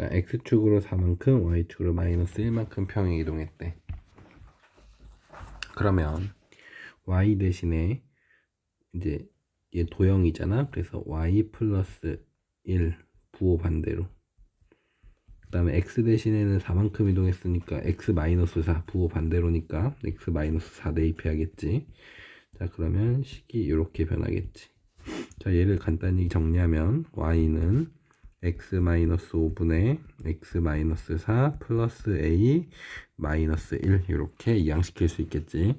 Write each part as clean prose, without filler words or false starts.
자, x축으로 4만큼, y축으로 마이너스 1만큼 평행 이동했대. 그러면 y 대신에 이제 얘 도형이잖아. 그래서 y 플러스 1 부호 반대로. 그 다음에 x 대신에는 4만큼 이동했으니까 x 마이너스 4 부호 반대로니까 x 마이너스 4 대입해야겠지. 자, 그러면 식이 이렇게 변하겠지. 자, 얘를 간단히 정리하면 y는 x 마이너스 5분의 x 마이너스 4 플러스 a 마이너스 1 이렇게 이항시킬 수 있겠지.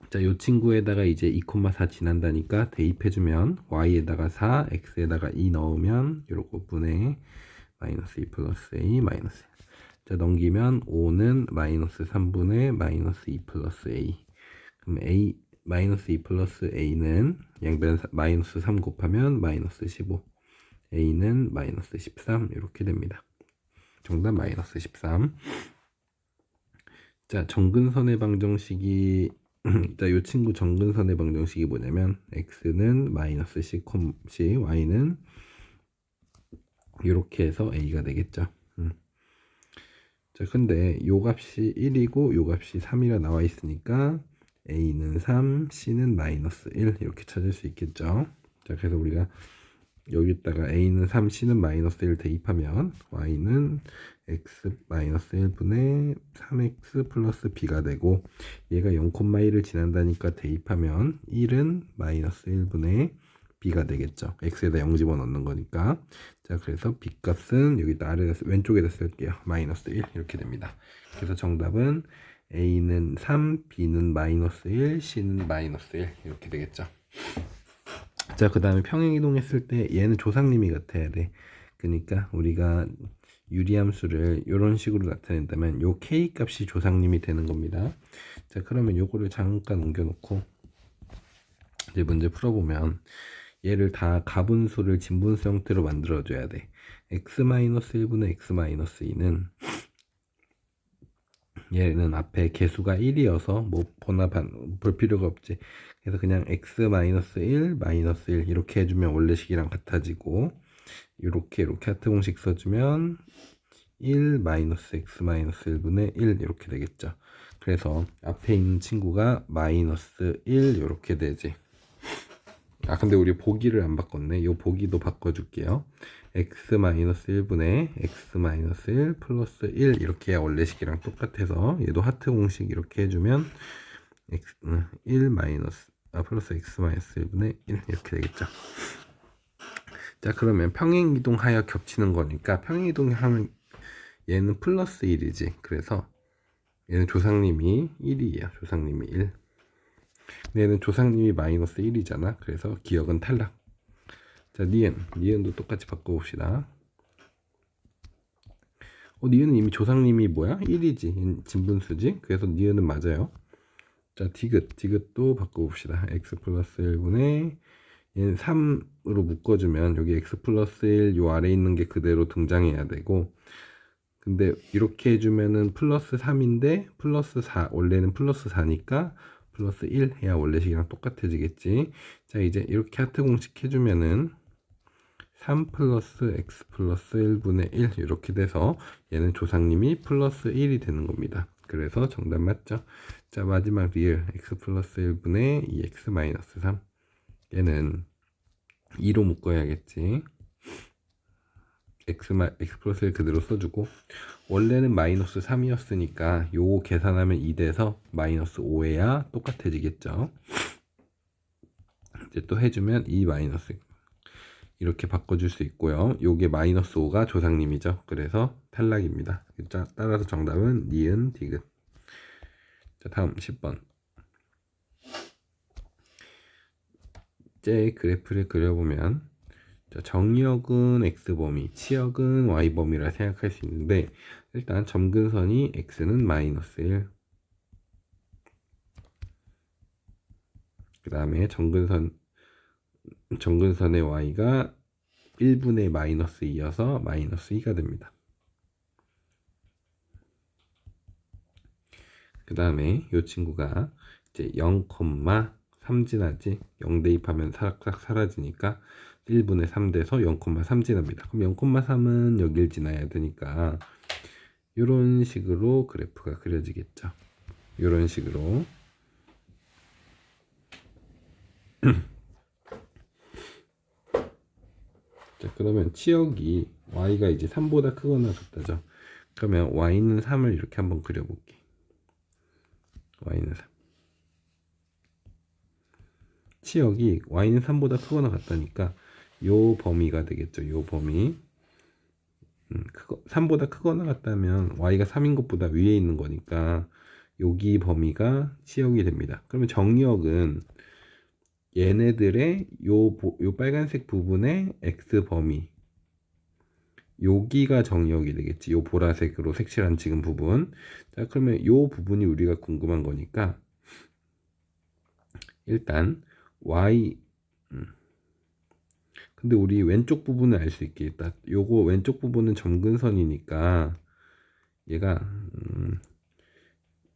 자, 요 친구에다가 이제 2,4 지난다니까 대입해주면 y에다가 4, x에다가 2 넣으면 요렇게 분의 마이너스 2 플러스 a 마이너스 1. 자, 넘기면 5는 마이너스 3분의 마이너스 2 플러스 a. 그럼 a 마이너스 2 플러스 a는 양변 마이너스 3 곱하면 마이너스 15. a는 마이너스 13 이렇게 됩니다. 정답 마이너스 13. 자, 정근선의 방정식이 자, 요 친구 정근선의 방정식이 뭐냐면 x는 마이너스 c, y는 이렇게 해서 a가 되겠죠. 자, 근데 요 값이 1이고 요 값이 3이라 나와 있으니까 a는 3, c는 마이너스 1 이렇게 찾을 수 있겠죠. 자, 그래서 우리가 여기다가 a는 3, c는 마이너스 1 대입하면 y는 x 마이너스 1분의 3x 플러스 b가 되고, 얘가 0,1을 지난다니까 대입하면 1은 마이너스 1분의 b가 되겠죠. x에다 0 집어넣는 거니까. 자, 그래서 b 값은 여기다 아래 왼쪽에다 쓸게요. 마이너스 1 이렇게 됩니다. 그래서 정답은 a는 3, b는 마이너스 1, c는 마이너스 1 이렇게 되겠죠. 자, 그 다음에 평행이동했을 때 얘는 조상님이 같아야 돼. 그러니까 우리가 유리함수를 이런 식으로 나타낸다면 요 k 값이 조상님이 되는 겁니다. 자, 그러면 요거를 잠깐 옮겨놓고 이제 문제 풀어보면 얘를 다 가분수를 진분수 형태로 만들어줘야 돼. x-1분의 x-2는 얘는 앞에 개수가 1이어서 뭐 볼 필요가 없지. 그래서 그냥 x-1 마이너스 1 이렇게 해주면 원래식이랑 같아지고, 이렇게 하트 공식 써주면 1 마이너스 x 마이너스 1분의 1 이렇게 되겠죠. 그래서 앞에 있는 친구가 마이너스 1 이렇게 되지. 아, 근데 우리 보기를 안 바꿨네. 요 보기도 바꿔줄게요. x 마이너스 1분의 x 마이너스 1 플러스 1 이렇게 해야 원래식이랑 똑같아서 얘도 하트 공식 이렇게 해주면 1 마이너스 플러스 x 마이너스 1분의 1 이렇게 되겠죠. 자, 그러면 평행이동하여 겹치는 거니까 평행이동하면 얘는 플러스 1이지. 그래서 얘는 조상님이 1이에요. 조상님이 1. 얘는 조상님이 마이너스 1이잖아. 그래서 기억은 탈락. 자, 니은도 똑같이 바꿔봅시다. 니은은 이미 조상님이 뭐야? 1이지. 진분수지. 그래서 니은은 맞아요. 자, 디귿도 바꿔봅시다. x 플러스 1분의 얘는 3으로 묶어주면 여기 x 플러스 1 요 아래 있는 게 그대로 등장해야 되고, 근데 이렇게 해주면은 플러스 3인데 플러스 4 원래는 플러스 4니까 플러스 1 해야 원래식이랑 똑같아지겠지. 자, 이제 이렇게 하트 공식 해주면은 3 플러스 x 플러스 1분의 1 이렇게 돼서 얘는 조상님이 플러스 1이 되는 겁니다. 그래서 정답 맞죠? 자, 마지막 리을 x 플러스 1분의 2x 마이너스 3, 얘는 2로 묶어야겠지. x 플러스 1 그대로 써주고, 원래는 마이너스 3이었으니까 요거 계산하면 2 돼서 마이너스 5에야 똑같아지겠죠. 이제 또 해주면 2 마이너스 이렇게 바꿔줄 수 있고요. 요게 마이너스 5가 조상님이죠. 그래서 탈락입니다. 자, 따라서 정답은 니은 디귿. 자, 다음 10번. 제 그래프를 그려보면, 자, 정역은 x범위, 치역은 y범위라 생각할 수 있는데, 일단 점근선이 x는 마이너스 1, 그 다음에 정근선의 y가 1분의 마이너스 2여서 마이너스 2가 됩니다. 그 다음에 이 친구가 이제 0,4 3 지나지. 0 대입하면 싹싹 사라지니까 1분의 3 돼서 0,3 지납니다. 그럼 0,3은 여길 지나야 되니까 이런 식으로 그래프가 그려지겠죠. 이런 식으로. 자, 그러면 치역이 y가 이제 3보다 크거나 같다죠. 그러면 y는 3을 이렇게 한번 그려볼게. y는 3. 치역이 y는 3보다 크거나 같다니까 요 범위가 되겠죠. 요 범위. 3보다 크거나 같다면 y가 3인 것보다 위에 있는 거니까 여기 범위가 치역이 됩니다. 그러면 정역은 얘네들의 요 빨간색 부분의 x 범위, 여기가 정역이 되겠지. 요 보라색으로 색칠한 지금 부분. 자, 그러면 요 부분이 우리가 궁금한 거니까 일단 y 근데 우리 왼쪽 부분을 알 수 있겠다. 요거 왼쪽 부분은 점근선이니까 얘가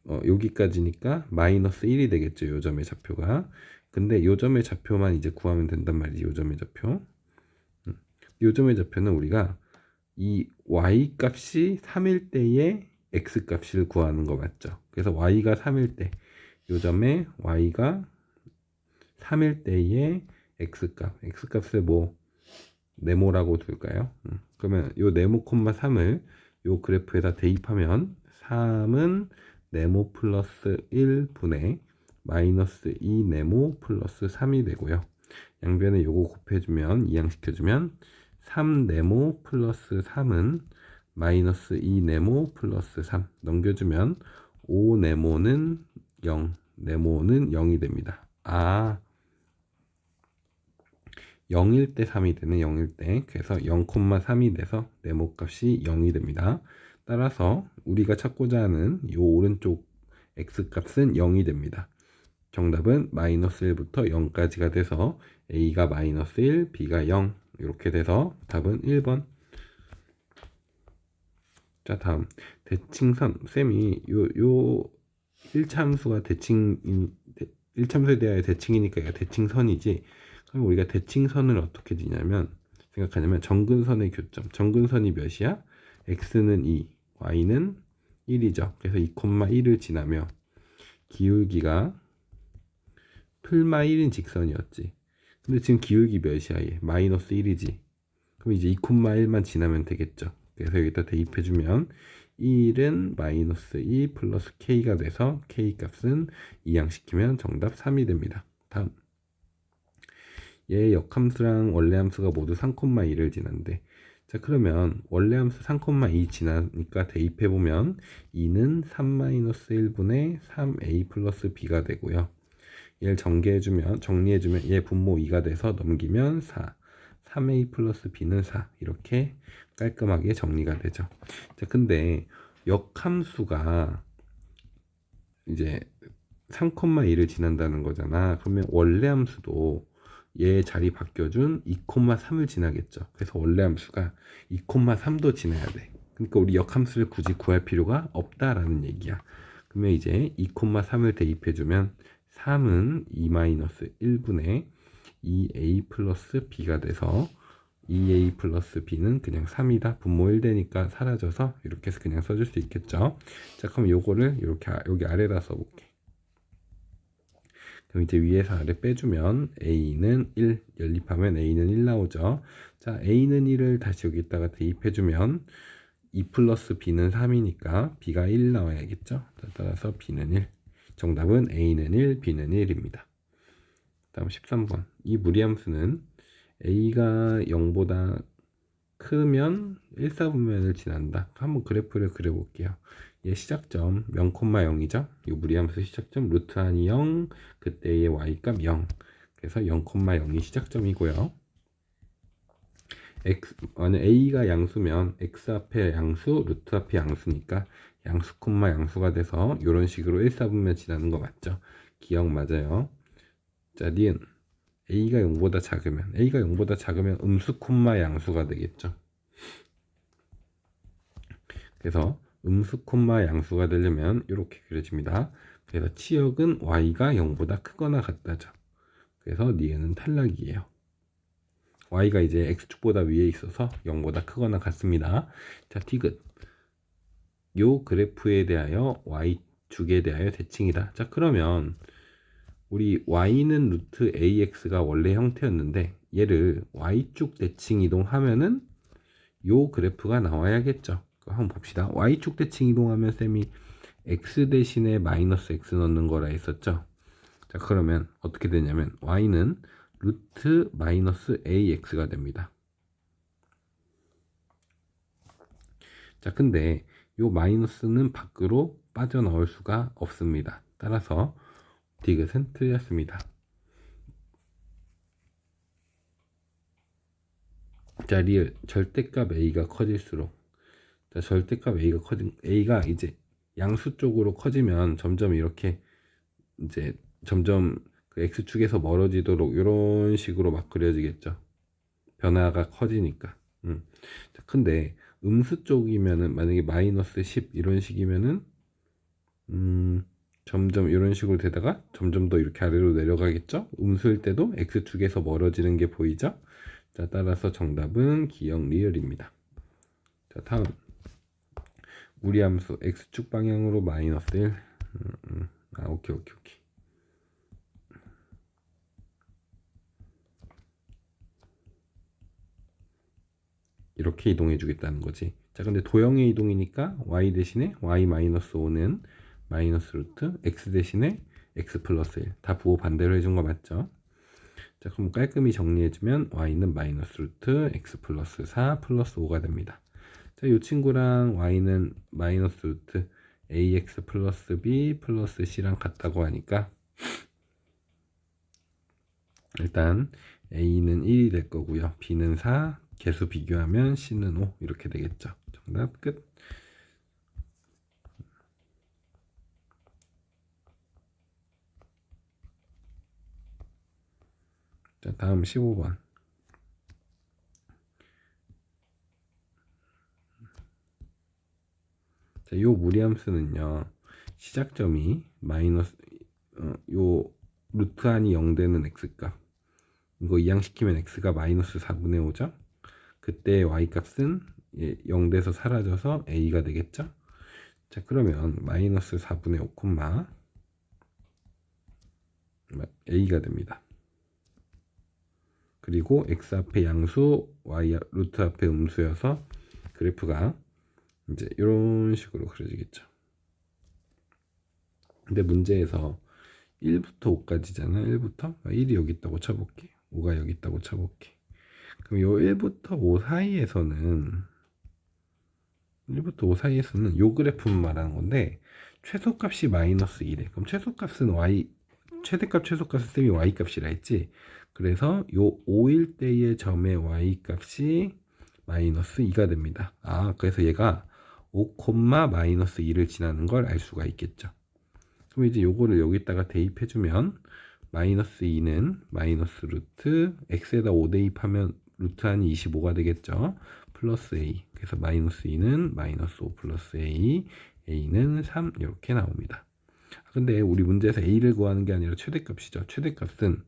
여기까지니까 마이너스 1이 되겠죠. 요 점의 좌표가. 근데 요 점의 좌표만 이제 구하면 된단 말이지. 요 점의 좌표. 요 점의 좌표는 우리가 이 y 값이 3일 때의 x 값을 구하는 거 맞죠? 그래서 y가 3일 때 요 점에 y가 3일 때의 x 값을 뭐 네모라고 둘까요? 그러면 요 네모 콤마 3을 요 그래프에다 대입하면 3은 네모 플러스 1분의 마이너스 2 네모 플러스 3이 되고요. 양변에 요거 곱해주면 이항시켜주면 3 네모 플러스 3은 마이너스 2 네모 플러스 3 넘겨주면 5 네모는 0 네모는 0이 됩니다. 0일 때 3이 되는 0일 때 그래서 0,3이 돼서 네모 값이 0이 됩니다. 따라서 우리가 찾고자 하는 이 오른쪽 x 값은 0이 됩니다. 정답은 마이너스 1부터 0까지가 돼서 a가 마이너스 1, b가 0 이렇게 돼서 답은 1번. 자, 다음 대칭선. 쌤이 요 1차 함수가 1참수에 대하여 대칭이니까 이거 대칭선이지. 그럼 우리가 대칭선을 어떻게 생각하냐면 정근선의 교점. 정근선이 몇이야? x는 2, y는 1이죠. 그래서 2,1을 지나며 기울기가 풀마 1인 직선이었지. 근데 지금 기울기 몇이야? 얘 마이너스 1이지. 그럼 이제 2,1만 지나면 되겠죠. 그래서 여기다 대입해주면 1은 마이너스 2 플러스 k가 돼서 k 값은 이항시키면 정답 3이 됩니다. 다음 얘 역함수랑 원래함수가 모두 3,2를 지난대. 자, 그러면 원래함수 3,2 지나니까 대입해보면 2는 3-1분의 3a 플러스 b가 되고요. 얘를 정리해주면 얘 분모 2가 돼서 넘기면 4 3a 플러스 b는 4 이렇게 깔끔하게 정리가 되죠. 자, 근데 역함수가 이제 3,2를 지난다는 거잖아. 그러면 원래함수도 얘 자리 바뀌어준 2,3을 지나겠죠. 그래서 원래함수가 2,3도 지나야 돼. 그러니까 우리 역함수를 굳이 구할 필요가 없다라는 얘기야. 그러면 이제 2,3을 대입해주면 3은 2-1분의 2a 플러스 b가 돼서 2a 플러스 b는 그냥 3이다. 분모 1되니까 사라져서 이렇게 해서 그냥 써줄 수 있겠죠. 자, 그럼 요거를 이렇게 여기 아래다 써볼게. 그럼 이제 위에서 아래 빼주면 a는 1 연립하면 a는 1 나오죠. 자, a는 1을 다시 여기다가 대입해주면 2 플러스 b는 3이니까 b가 1 나와야겠죠. 따라서 b는 1. 정답은 a는 1, b는 1입니다. 다음 13번. 이 무리함수는 a가 0보다 크면 1사분면을 지난다. 한번 그래프를 그려볼게요. 얘 시작점 0,0이죠. 이 무리함수 시작점 루트 한이 0, 그때의 y값 0. 그래서 0,0이 시작점이고요. 만약 a가 양수면 x 앞에 양수, 루트 앞에 양수니까 양수 콤마 양수가 돼서 이런 식으로 1사분면 지나는 거 맞죠? 기억 맞아요. 자, 니은 a가 0보다 작으면 음수 콤마 양수가 되겠죠. 그래서 음수 콤마 양수가 되려면 이렇게 그려집니다. 그래서 치역은 y가 0보다 크거나 같다죠. 그래서 니은은 탈락이에요. y가 이제 x축보다 위에 있어서 0보다 크거나 같습니다. 자, 디귿. 요 그래프에 대하여 y축에 대하여 대칭이다. 자, 그러면 우리 y는 루트 ax가 원래 형태였는데 얘를 y축 대칭 이동하면은 요 그래프가 나와야겠죠. 한번 봅시다. y축 대칭 이동하면 쌤이 x 대신에 마이너스 x 넣는 거라 했었죠. 자, 그러면 어떻게 되냐면 y는 루트 마이너스 ax가 됩니다. 자, 근데 요 마이너스는 밖으로 빠져나올 수가 없습니다. 따라서 디귿은 틀렸습니다. 자, 리을 절대값 a가 커질수록, 자, 절대값 a가 커진 a가 이제 양수 쪽으로 커지면 점점 이렇게 이제 점점 그 x축에서 멀어지도록 이런 식으로 막 그려지겠죠. 변화가 커지니까. 자, 근데 음수 쪽이면은 만약에 마이너스 10 이런 식이면은 점점 이런 식으로 되다가 점점 더 이렇게 아래로 내려가겠죠. 음수일 때도 x축에서 멀어지는 게 보이죠. 자, 따라서 정답은 기역 리을입니다. 자, 다음 무리함수 x축 방향으로 마이너스 1. 오케이. 이렇게 이동해 주겠다는 거지. 자, 근데 도형의 이동이니까 y 대신에 y-5는 마이너스 루트 x 대신에 x 플러스 1. 다 부호 반대로 해준 거 맞죠? 자, 그럼 깔끔히 정리해주면 y는 마이너스 루트 x 플러스 4 플러스 5가 됩니다. 자, 이 친구랑 y는 마이너스 루트 ax 플러스 b 플러스 c랑 같다고 하니까 일단 a는 1이 될 거고요. b는 4, 개수 비교하면 c는 5 이렇게 되겠죠. 정답 끝. 자, 다음 15번. 자, 요 무리함수는요. 시작점이 마이너스 요 루트 안이 0 되는 x값. 이거 이항시키면 x가 마이너스 4분의 5죠. 그때 y값은 0 돼서 사라져서 a가 되겠죠. 자, 그러면 마이너스 4분의 5 a가 됩니다. 그리고 x 앞에 양수, y 루트 앞에 음수여서 그래프가 이제 이런 식으로 그려지겠죠. 근데 문제에서 1부터 5까지잖아. 1부터 1이 여기 있다고 쳐볼게. 5가 여기 있다고 쳐볼게. 그럼 요 1부터 5 사이에서는 요 그래프만 말하는 건데 최소값이 마이너스 1에 그럼 최소값은 y 최대값 최소값은 쌤이 y값이라 했지. 그래서 요 5일 때의 점의 y값이 마이너스 2가 됩니다. 그래서 얘가 5, 마이너스 2를 지나는 걸 알 수가 있겠죠. 그럼 이제 요거를 여기다가 대입해주면 마이너스 2는 마이너스 루트 x에다 5 대입하면 루트 안이 25가 되겠죠. 플러스 a. 그래서 마이너스 2는 마이너스 5 플러스 a, a는 3 이렇게 나옵니다. 근데 우리 문제에서 a를 구하는 게 아니라 최대값이죠. 최대값은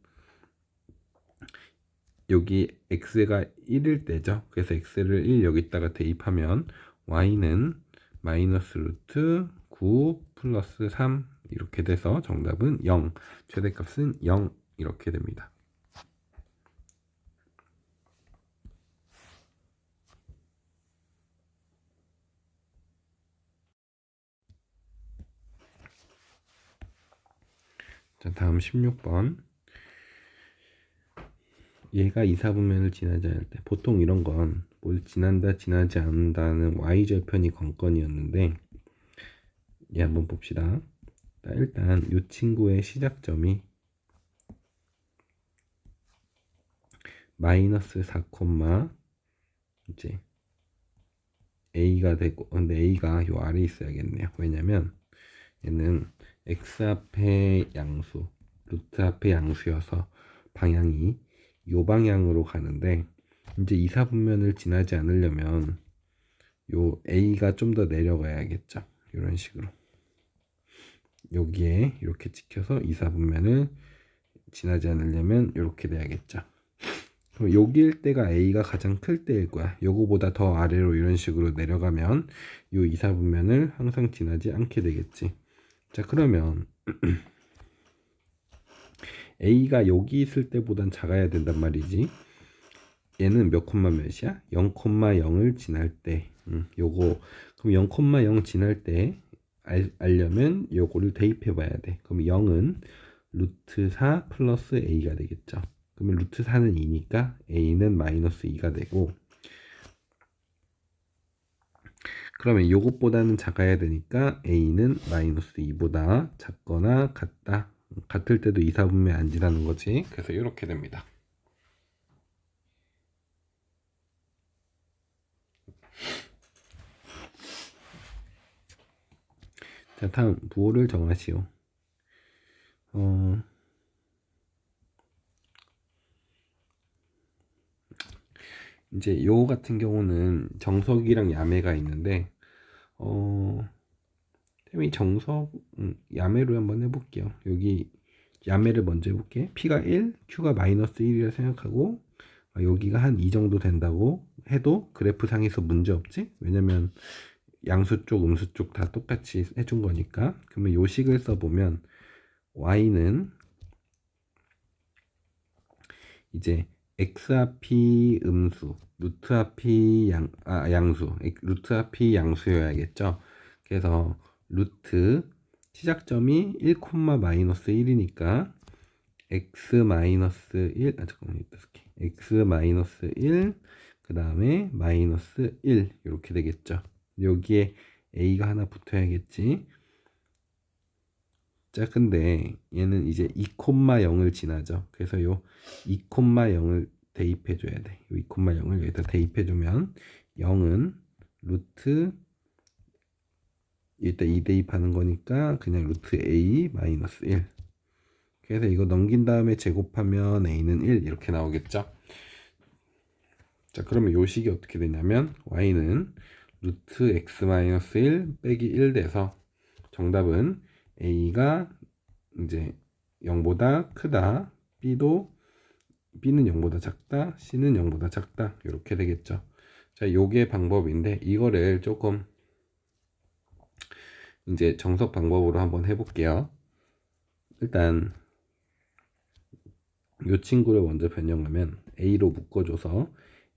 여기 x가 1일 때죠. 그래서 x를 1 여기다가 대입하면 y는 마이너스 루트 9 플러스 3 이렇게 돼서 정답은 0. 최대값은 0 이렇게 됩니다. 자, 다음 16번. 얘가 이사분면을 지나지 않을 때 보통 이런 건 뭘 지난다 지나지 않는다는 y절편이 관건이었는데 얘 한번 봅시다. 일단 이 친구의 시작점이 마이너스 4, 이제 a가 되고 근데 a가 요 아래 있어야겠네요. 왜냐면 얘는 x 앞에 양수 루트 앞에 양수여서 방향이 요 방향으로 가는데 이제 이사분면을 지나지 않으려면 요 a가 좀 더 내려가야겠죠. 이런 식으로 여기에 이렇게 찍혀서 이사분면을 지나지 않으려면 이렇게 돼야겠죠. 그럼 여기일 때가 a가 가장 클 때일 거야. 요거보다 더 아래로 이런 식으로 내려가면 요 이사분면을 항상 지나지 않게 되겠지. 자, 그러면 a가 여기 있을 때보단 작아야 된단 말이지. 얘는 몇 콤마 몇이야? 0,0을 지날 때. 요거 그럼 0,0 지날 때 알려면 요거를 대입해 봐야 돼. 그럼 0은 루트 4 플러스 a가 되겠죠. 그러면 루트 4는 2니까 a는 마이너스 2가 되고, 그러면 요것보다는 작아야 되니까 a는 마이너스 2보다 작거나 같다. 같을 때도 이사분면 안 지나는 거지. 그래서 이렇게 됩니다. 자, 다음 부호를 정하시오. 이제 요 같은 경우는 정석이랑 야매가 있는데, 템이 정석, 야매로 한번 해볼게요. 여기 야매를 먼저 해볼게. P가 1, Q가 마이너스 1이라 생각하고, 여기가 한 이 정도 된다고 해도 그래프 상에서 문제 없지? 왜냐면 양수 쪽, 음수 쪽 다 똑같이 해준 거니까. 그러면 요 식을 써보면 y는 이제 x 앞이 음수, 루트 앞이 양수, 루트 앞이 양수여야겠죠. 그래서 루트 시작점이 1, 마이너스 1이니까 x 마이너스 1, 잠깐만, x 마이너스 1, 그 다음에 마이너스 1 이렇게 되겠죠. 여기에 a가 하나 붙어야겠지. 자, 근데 얘는 이제 2,0을 지나죠. 그래서 요 2,0을 대입해 줘야 돼. 요 2,0을 여기다 대입해 주면 0은 루트, 일단 2 대입하는 거니까 그냥 루트 a 마이너스 1. 그래서 이거 넘긴 다음에 제곱하면 a는 1 이렇게 나오겠죠. 자, 그러면 요 식이 어떻게 되냐면 y는 루트 x 마이너스 1 빼기 1 돼서 정답은 a가 이제 0보다 크다, b는 0보다 작다, c는 0보다 작다 이렇게 되겠죠. 자, 요게 방법인데 이거를 조금 이제 정석 방법으로 한번 해볼게요. 일단 요 친구를 먼저 변형하면 a로 묶어줘서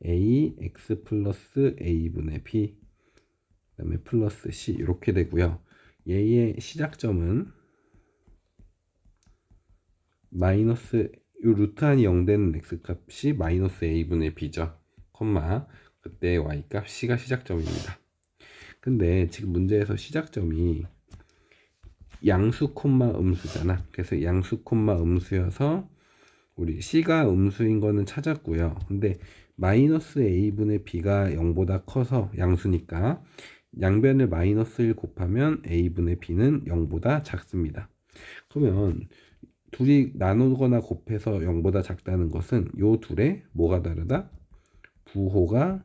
a x 플러스 a분의 b, 그 다음에 플러스 c 이렇게 되고요. 얘의 시작점은 마이너스, 요 루트 한이 0 되는 x 값이 마이너스 a분의 b죠. 콤마 그때 y 값 c가 시작점입니다. 근데 지금 문제에서 시작점이 양수 콤마 음수잖아. 그래서 양수 콤마 음수여서 우리 c가 음수인 거는 찾았고요. 근데 마이너스 a분의 b가 0보다 커서 양수니까 양변을 마이너스 1 곱하면 a분의 b는 0보다 작습니다. 그러면 둘이 나누거나 곱해서 0보다 작다는 것은 요 둘의 뭐가 다르다? 부호가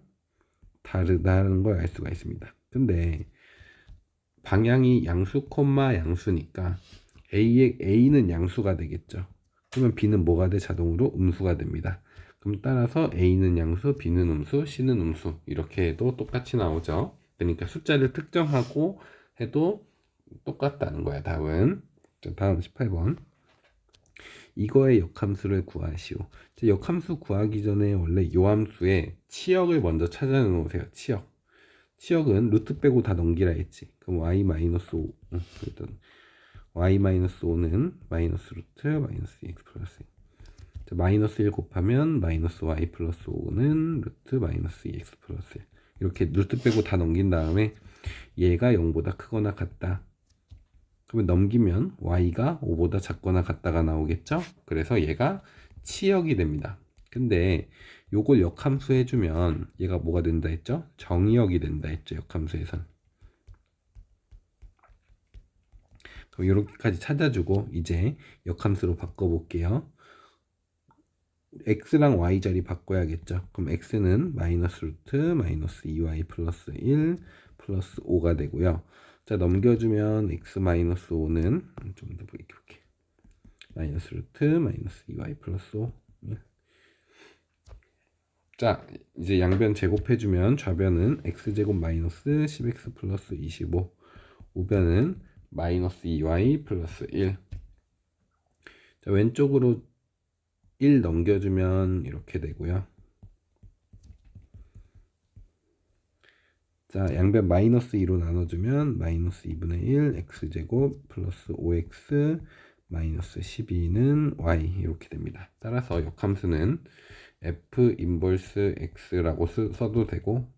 다르다는 걸 알 수가 있습니다. 근데 방향이 양수 콤마 양수니까 a는 양수가 되겠죠. 그러면 b는 뭐가 돼? 자동으로 음수가 됩니다. 그럼 따라서 a는 양수, b는 음수, c는 음수 이렇게 해도 똑같이 나오죠. 그러니까 숫자를 특정하고 해도 똑같다는 거야. 답은. 자, 다음 18번. 이거의 역함수를 구하시오. 자, 역함수 구하기 전에 원래 요 함수의 치역을 먼저 찾아 놓으세요. 치역은 루트 빼고 다 넘기라 했지. 그럼 y-5, 일단 y-5는 마이너스 루트 마이너스 x 플러스 2. 자, 마이너스 1 곱하면 마이너스 y 플러스 5는 루트 마이너스 2x 플러스 1. 이렇게 루트 빼고 다 넘긴 다음에 얘가 0보다 크거나 같다. 그러면 넘기면 y가 5보다 작거나 같다가 나오겠죠? 그래서 얘가 치역이 됩니다. 근데 요걸 역함수 해주면 얘가 뭐가 된다 했죠? 정의역이 된다 했죠, 역함수에선. 그럼 이렇게까지 찾아주고 이제 역함수로 바꿔볼게요. x랑 y 자리 바꿔야겠죠. 그럼 x는 마이너스 루트 마이너스 2y 플러스 1 플러스 5가 되고요. 자, 넘겨주면 x 마이너스 5는 좀 더 이렇게 볼게. 마이너스 루트 마이너스 2y 플러스 5. 자, 이제 양변 제곱해주면 좌변은 x제곱 마이너스 10x 플러스 25, 우변은 마이너스 2y 플러스 1. 자, 왼쪽으로 1 넘겨주면 이렇게 되고요. 자, 양변 마이너스 2로 나눠주면 마이너스 2분의 1 x제곱 플러스 5x 마이너스 12는 y 이렇게 됩니다. 따라서 역함수는 f 인버스 x라고 써도 되고,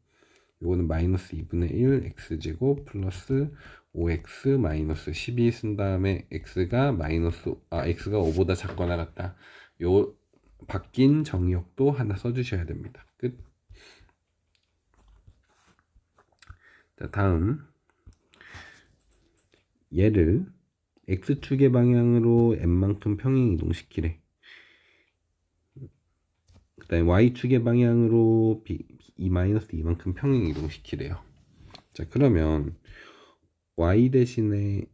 요거는 마이너스 2분의 1 x제곱 플러스 5x 마이너스 12 쓴 다음에 x가 5보다 작거나 같다. 요 바뀐 정의역도 하나 써주셔야 됩니다. 끝. 자, 다음 얘를 x축의 방향으로 n만큼 평행 이동시키래. 그 다음에 y축의 방향으로 -2만큼 평행 이동시키래요. 자, 그러면 y 대신에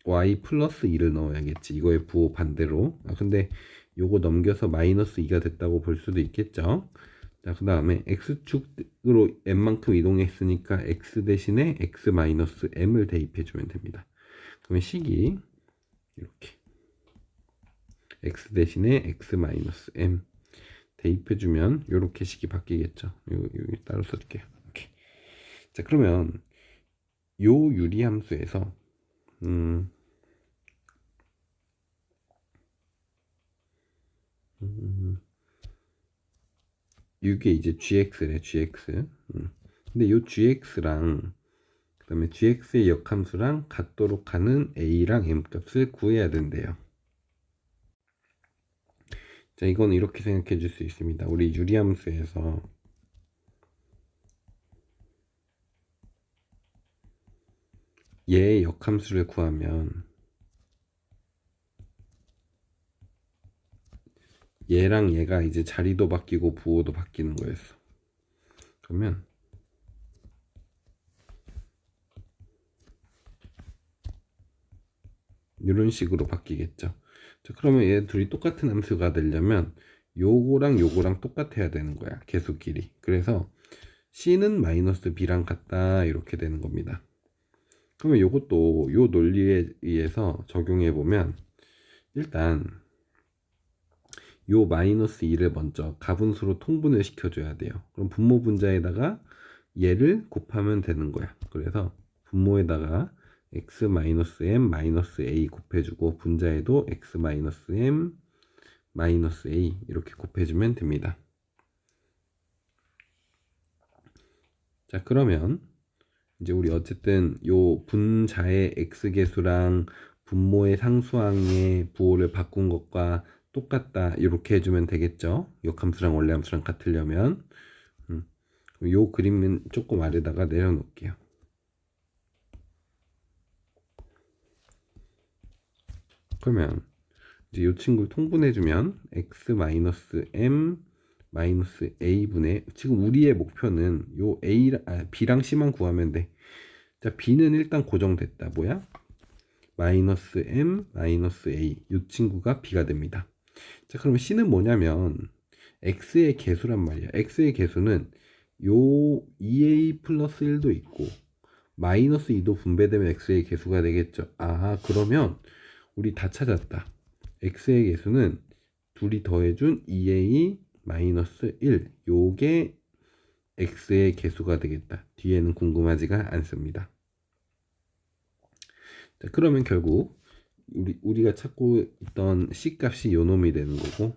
y 플러스 2를 넣어야겠지. 이거의 부호 반대로. 근데 요거 넘겨서 마이너스 2가 됐다고 볼 수도 있겠죠. 자, 그 다음에 x축으로 n만큼 이동했으니까 x 대신에 x 마이너스 m을 대입해주면 됩니다. 그러면 식이 이렇게 x 대신에 x 마이너스 m 대입해주면 이렇게 식이 바뀌겠죠. 여기 따로 써줄게요. 이렇게. 자, 그러면 요 유리함수에서 이게 이제 gx래, gx. 근데 요 gx랑 그 다음에 gx의 역함수랑 같도록 하는 a랑 m 값을 구해야 된대요. 자, 이건 이렇게 생각해 줄 수 있습니다. 우리 유리함수에서 얘의 역함수를 구하면 얘랑 얘가 이제 자리도 바뀌고 부호도 바뀌는 거였어. 그러면 이런 식으로 바뀌겠죠. 자, 그러면 얘 둘이 똑같은 함수가 되려면 요거랑 요거랑 똑같아야 되는 거야, 계수끼리. 그래서 c는 마이너스 b랑 같다 이렇게 되는 겁니다. 그러면 요것도 요 논리에 의해서 적용해 보면 일단 요 마이너스 2를 먼저 가분수로 통분을 시켜줘야 돼요. 그럼 분모 분자에다가 얘를 곱하면 되는 거야. 그래서 분모에다가 x 마이너스 m 마이너스 a 곱해주고 분자에도 x 마이너스 m 마이너스 a 이렇게 곱해주면 됩니다. 자, 그러면 이제 우리 어쨌든 요 분자의 x계수랑 분모의 상수항의 부호를 바꾼 것과 똑같다 이렇게 해주면 되겠죠. 역함수랑 원래함수랑 같으려면. 요 그림은 조금 아래다가 내려놓을게요. 그러면 이제 요 친구를 통분해주면 x 마이너스 m 마이너스 a분의, 지금 우리의 목표는 요 b랑 c만 구하면 돼. 자, b는 일단 고정됐다. 뭐야? 마이너스 m 마이너스 a, 요 친구가 b가 됩니다. 자, 그러면 c는 뭐냐면 x의 개수란 말이야. x의 개수는 요 2a 플러스 1도 있고 마이너스 2도 분배되면 x의 개수가 되겠죠. 그러면 우리 다 찾았다. x의 개수는 둘이 더해준 2a 마이너스 1, 요게 x의 개수가 되겠다. 뒤에는 궁금하지가 않습니다. 자, 그러면 결국 우리가 찾고 있던 c 값이 요 놈이 되는 거고,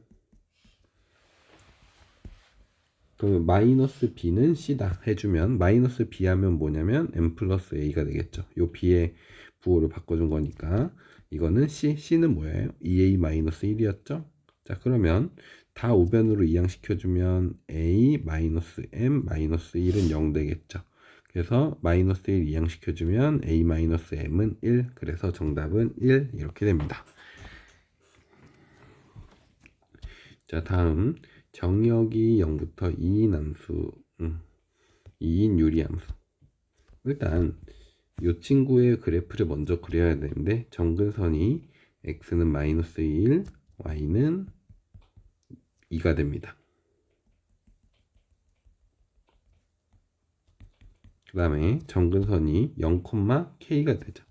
그러면 마이너스 b는 c다 해주면 마이너스 b 하면 뭐냐면 m 플러스 a가 되겠죠. 요 b의 부호를 바꿔준 거니까 이거는 c는 뭐예요? 2a 마이너스 1이었죠. 자, 그러면 다 우변으로 이항시켜주면 a 마이너스 m 마이너스 1은 0 되겠죠. 그래서 마이너스 1 이항시켜주면 a 마이너스 m은 1. 그래서 정답은 1 이렇게 됩니다. 자, 다음 정역이 0부터 2인 함수, 2인 유리함수. 일단 이 친구의 그래프를 먼저 그려야 되는데, 정근선이 x는 마이너스 1, y는 2가 됩니다. 그 다음에 정근선이 0,k가 되죠.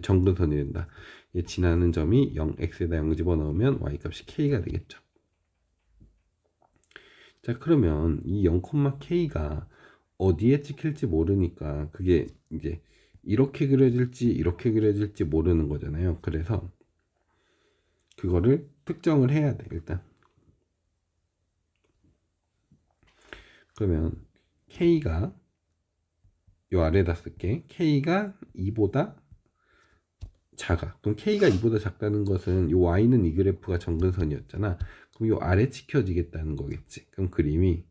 정근선이 된다. 얘 지나는 점이 0, x에다 0 집어넣으면 y값이 k가 되겠죠. 자, 그러면 이 0,k가 어디에 찍힐지 모르니까 그게 이제 이렇게 그려질지 모르는 거잖아요. 그래서 그거를 특정을 해야 돼, 일단. 그러면 k가 요 아래다 쓸게. k가 2보다 작아. 그럼 k가 2보다 작다는 것은 요 y는 이 그래프가 정근선이었잖아. 그럼 요 아래 찍혀지겠다는 거겠지. 그럼 그림이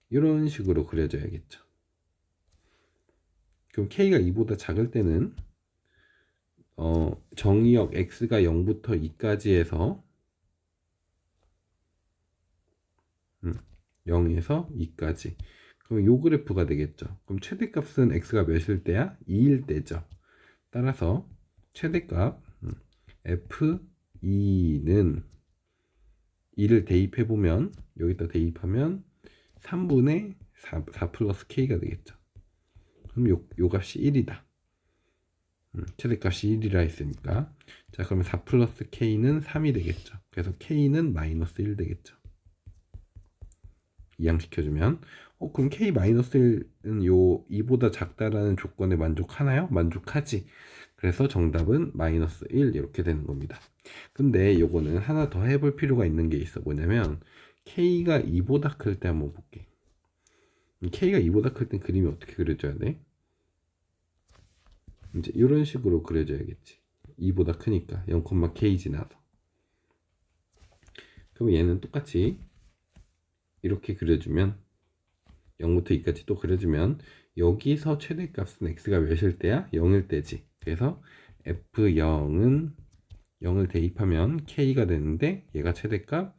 이런 식으로 그려져야겠죠. 그럼 k가 2보다 작을 때는 정의역 x가 0부터 2까지 해서 0에서 2까지. 그럼 요 그래프가 되겠죠. 그럼 최대값은 x가 몇일 때야? 2일 때죠. 따라서 최대값 f2는 2를 대입해보면 여기다 대입하면 3분의 4 플러스 k가 되겠죠. 그럼 요 값이 1이다. 최대값이 1이라 했으니까. 자, 그러면 4 플러스 k는 3이 되겠죠. 그래서 k는 마이너스 1 되겠죠. 이항시켜주면 그럼 k 마이너스 1은 요 2보다 작다라는 조건에 만족하나요? 만족하지. 그래서 정답은 마이너스 1 이렇게 되는 겁니다. 근데 요거는 하나 더 해볼 필요가 있는 게 있어. 뭐냐면 k가 2보다 클 때 한번 볼게. k가 2보다 클 땐 그림이 어떻게 그려져야 돼? 이제 이런 식으로 그려져야겠지. 2보다 크니까 0,k 지나서. 그럼 얘는 똑같이 이렇게 그려주면 0부터 2까지 또 그려주면 여기서 최대값은 x가 몇일 때야? 0일 때지. 그래서 f0은 0을 대입하면 k가 되는데 얘가 최대값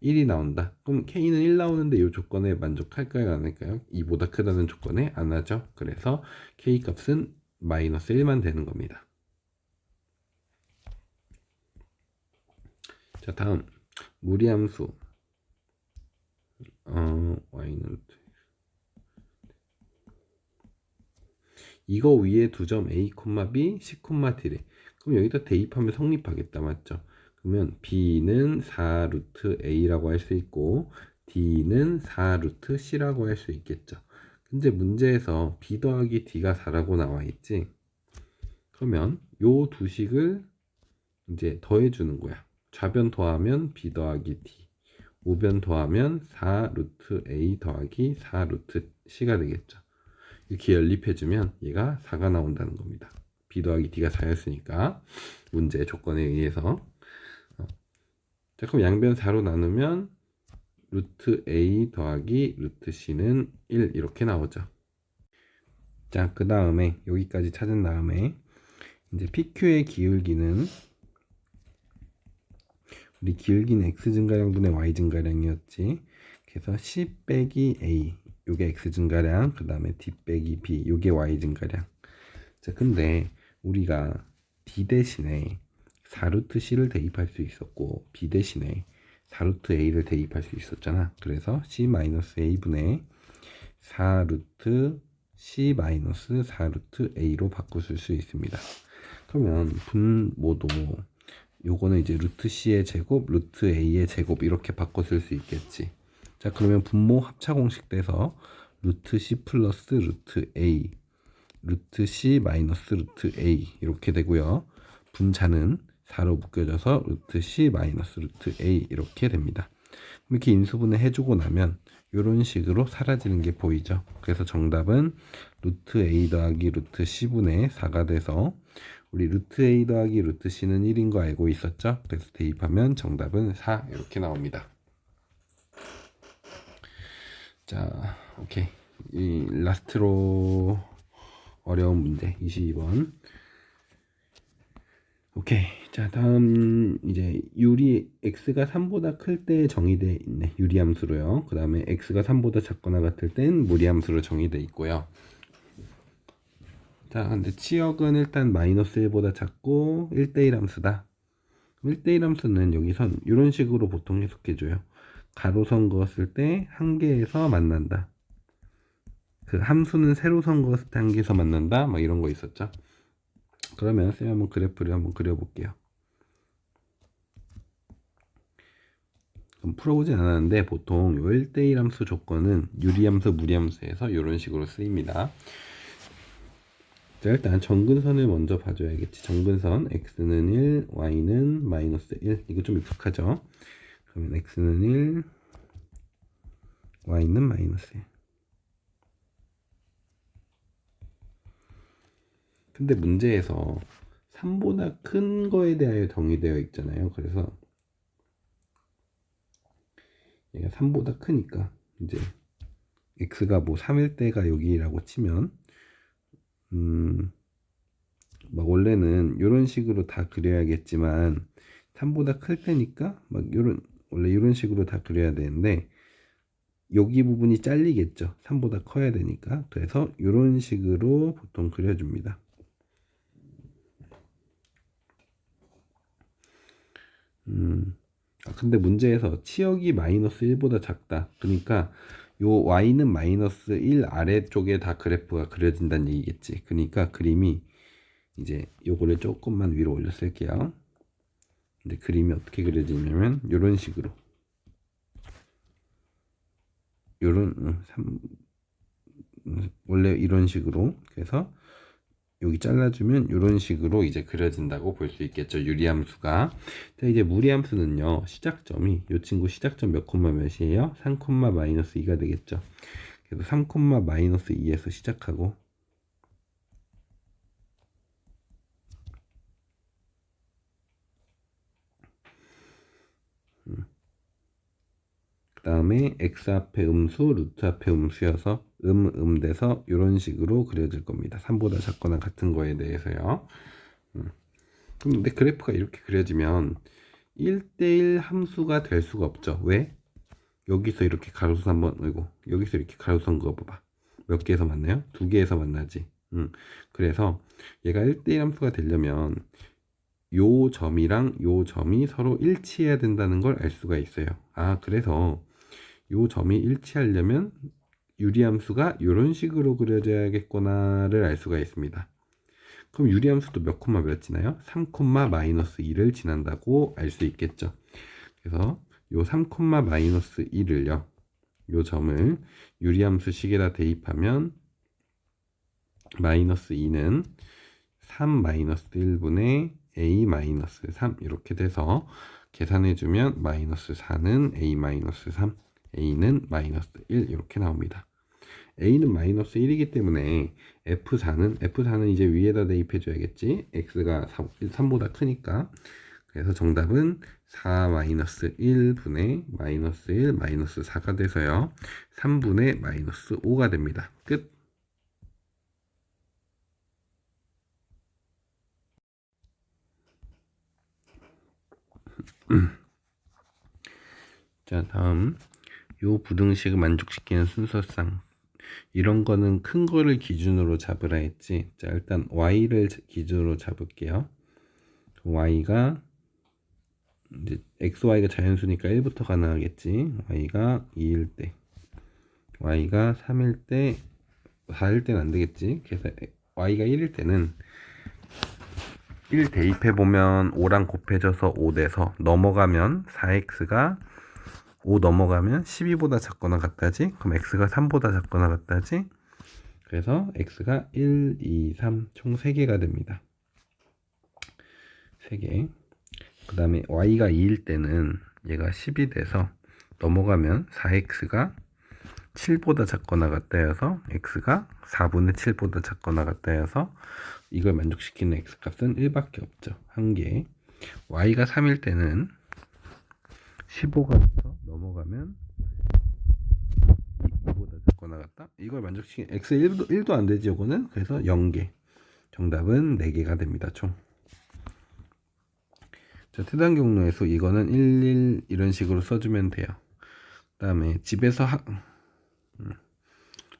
1이 나온다. 그럼 k는 1 나오는데 이 조건에 만족할까요? 안 할까요? 2보다 크다는 조건에 안 하죠. 그래서 k 값은 마이너스 1만 되는 겁니다. 자, 다음 무리함수 y는 이거 위에 두 점 a, b, c, d래. 그럼 여기다 대입하면 성립하겠다. 맞죠? 그러면 b는 4 루트 a라고 할 수 있고 d는 4 루트 c라고 할 수 있겠죠. 근데 문제에서 b 더하기 d가 4라고 나와 있지. 그러면 요 두 식을 이제 더해 주는 거야. 좌변 더하면 b 더하기 d, 우변 더하면 4 루트 a 더하기 4 루트 c가 되겠죠. 이렇게 연립해주면 얘가 4가 나온다는 겁니다. b 더하기 d가 4였으니까 문제 조건에 의해서. 자, 그럼 양변 4로 나누면 루트 a 더하기 루트 c는 1 이렇게 나오죠. 자, 그 다음에 여기까지 찾은 다음에 이제 PQ의 기울기는 우리 기울기는 x 증가량분의 y 증가량이었지. 그래서 c 빼기 a 요게 x 증가량, 그 다음에 d 빼기 b 요게 y 증가량. 자, 근데 우리가 d 대신에 4루트 c를 대입할 수 있었고 b 대신에 4루트 a를 대입할 수 있었잖아. 그래서 c-a분의 4루트 c-4루트 a로 바꾸실 수 있습니다. 그러면 분모도 요거는 이제 루트 c의 제곱, 루트 a의 제곱 이렇게 바꿔 쓸 수 있겠지. 자, 그러면 분모 합차 공식 돼서 루트 c 플러스 루트 a, 루트 c 마이너스 루트 a 이렇게 되고요. 분자는 4로 묶여져서 루트 c 마이너스 루트 a 이렇게 됩니다. 이렇게 인수분해 해주고 나면 이런 식으로 사라지는 게 보이죠. 그래서 정답은 루트 a 더하기 루트 c분의 4가 돼서 우리 루트 a 더하기 루트 c는 1인 거 알고 있었죠? 그래서 대입하면 정답은 4 이렇게 나옵니다. 자, 오케이. 이 라스트로 어려운 문제 22번. 오케이. 자, 다음 이제 유리 x가 3보다 클 때 정의돼 있네. 유리함수로요. 그 다음에 x가 3보다 작거나 같을 땐 무리함수로 정의돼 있고요. 자, 근데 치역은 일단 마이너스 1보다 작고 1대1 함수다. 1대1 함수는 여기선 이런 식으로 보통 해석해줘요. 가로선 그었을 때 한 개에서 만난다. 그 함수는 세로선 그었을 때 한 개에서 만난다. 막 이런 거 있었죠. 그러면 쌤 한번 그래프를 한번 그려볼게요. 풀어보진 않았는데 보통 1대1 함수 조건은 유리함수, 무리함수에서 이런 식으로 쓰입니다. 자, 일단 정근선을 먼저 봐줘야겠지. 정근선 x는 1, y는 마이너스 1. 이거 좀 익숙하죠? 그러면 x는 1, y는 마이너스 1. 근데 문제에서 3보다 큰 거에 대하여 정의되어 있잖아요. 그래서 얘가 3보다 크니까 이제 x가 뭐 3일 때가 여기라고 치면 막 원래는 이런 식으로 다 그려야겠지만 3보다 클 때니까 막 요런 원래 이런 식으로 다 그려야 되는데 여기 부분이 잘리겠죠. 3보다 커야 되니까. 그래서 이런 식으로 보통 그려줍니다. 근데 문제에서 치역이 마이너스 1보다 작다. 그러니까 요 y는 마이너스 1 아래쪽에 다 그래프가 그려진다는 얘기겠지. 그러니까 그림이 이제 요거를 조금만 위로 올려 쓸게요. 근데 그림이 어떻게 그려지냐면 요런 식으로 요런 원래 이런 식으로 그래서 여기 잘라주면 이런 식으로 이제 그려진다고 볼 수 있겠죠. 유리함수가. 자, 이제 무리함수는요. 시작점이 이 친구 시작점 몇 콤마 몇이에요? 3 콤마 마이너스 2가 되겠죠. 그래서 3 콤마 마이너스 2에서 시작하고 그 다음에 x 앞에 음수, 루트 앞에 음수여서 돼서 이런 식으로 그려질 겁니다. 3보다 작거나 같은 거에 대해서요. 근데 그래프가 이렇게 그려지면 1대1 함수가 될 수가 없죠. 왜? 여기서 이렇게 가로수 한번 이고 여기서 이렇게 가로선 그어봐봐. 몇 개에서 만나요? 두 개에서 만나지. 그래서 얘가 1대1 함수가 되려면 요 점이랑 요 점이 서로 일치해야 된다는 걸 알 수가 있어요. 그래서 요 점이 일치하려면 유리함수가 이런 식으로 그려져야겠구나를 알 수가 있습니다. 그럼 유리함수도 몇 콤마 몇 지나요? 3 콤마 마이너스 2를 지난다고 알 수 있겠죠. 그래서 요 3 콤마 마이너스 2를요. 요 점을 유리함수 식에다 대입하면 마이너스 2는 3 마이너스 1분의 a 마이너스 3 이렇게 돼서 계산해주면 마이너스 4는 a 마이너스 3 a는 마이너스 1 이렇게 나옵니다. a는 마이너스 1이기 때문에 F4는 이제 위에다 대입해 줘야겠지. x가 3보다 크니까. 그래서 정답은 4 마이너스 1분의 마이너스 1 마이너스 4가 돼서요. 3분의 마이너스 5가 됩니다. 끝. 자, 다음 요 부등식을 만족시키는 순서상 이런 거는 큰 거를 기준으로 잡으라 했지. 자, 일단 y를 기준으로 잡을게요. y가 이제 xy가 자연수니까 1부터 가능하겠지. y가 2일 때, y가 3일 때, 4일 때는 안 되겠지. 그래서 y가 1일 때는 1 대입해보면 5랑 곱해져서 5 돼서 넘어가면 4x가 5 넘어가면 12보다 작거나 같다지. 그럼 x가 3보다 작거나 같다지. 그래서 x가 1, 2, 3 총 3개가 됩니다. 3개. 그 다음에 y가 2일 때는 얘가 10이 돼서 넘어가면 4x가 7보다 작거나 같다여서 x가 4분의 7보다 작거나 같다여서 이걸 만족시키는 x값은 1밖에 없죠. 한 개. y가 3일 때는 15가 돼서 넘어가면 2보다 작거나 같다. 이걸 만족시키는 x 1도 안 되지 요거는. 그래서 0개. 정답은 4개가 됩니다. 총. 자, 태단 경로에서 이거는 11 이런 식으로 써주면 돼요. 그 다음에 집에서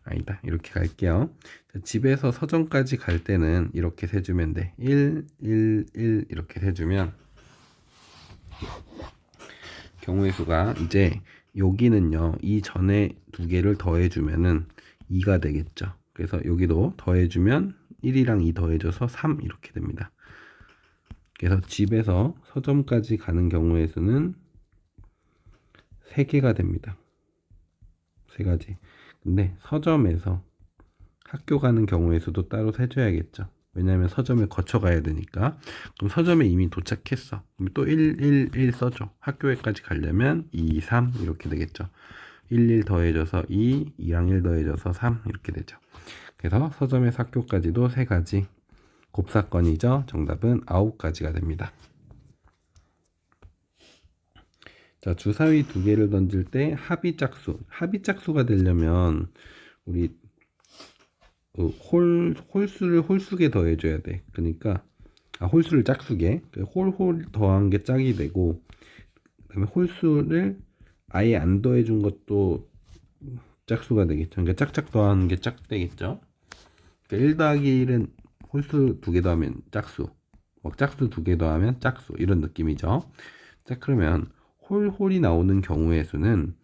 아니다. 이렇게 갈게요. 자, 집에서 서점까지 갈 때는 이렇게 세주면 돼. 1, 1, 1 이렇게 세주면 경우의 수가 이제 여기는요, 이 전에 두 개를 더해주면은 2가 되겠죠. 그래서 여기도 더해주면 1이랑 2 더해져서 3 이렇게 됩니다. 그래서 집에서 서점까지 가는 경우의 수는 3개가 됩니다. 3가지. 근데 서점에서 학교 가는 경우의 수도 따로 세줘야겠죠. 왜냐하면 서점을 거쳐 가야 되니까. 그럼 서점에 이미 도착했어. 그럼 또 1, 1, 1 써줘. 학교에까지 가려면 2, 3 이렇게 되겠죠. 1, 1 더해져서 2, 2랑 1 더해져서 3 이렇게 되죠. 그래서 서점에서 학교까지도 3가지. 곱사건이죠. 정답은 9가지가 됩니다. 자, 주사위 2개를 던질 때 합의짝수가 되려면 우리 홀수를 홀수게 더해줘야 돼. 그러니까 홀수를 짝수게. 홀 더한 게 짝이 되고, 그다음에 홀수를 아예 안 더해준 것도 짝수가 되겠죠. 그러니까 짝짝 더하는 게 짝 되겠죠. 그러니까 1 더하기 1은 홀수 2개 더하면 짝수, 짝수 2개 더하면 짝수, 이런 느낌이죠. 자, 그러면 홀이 나오는 경우의 수는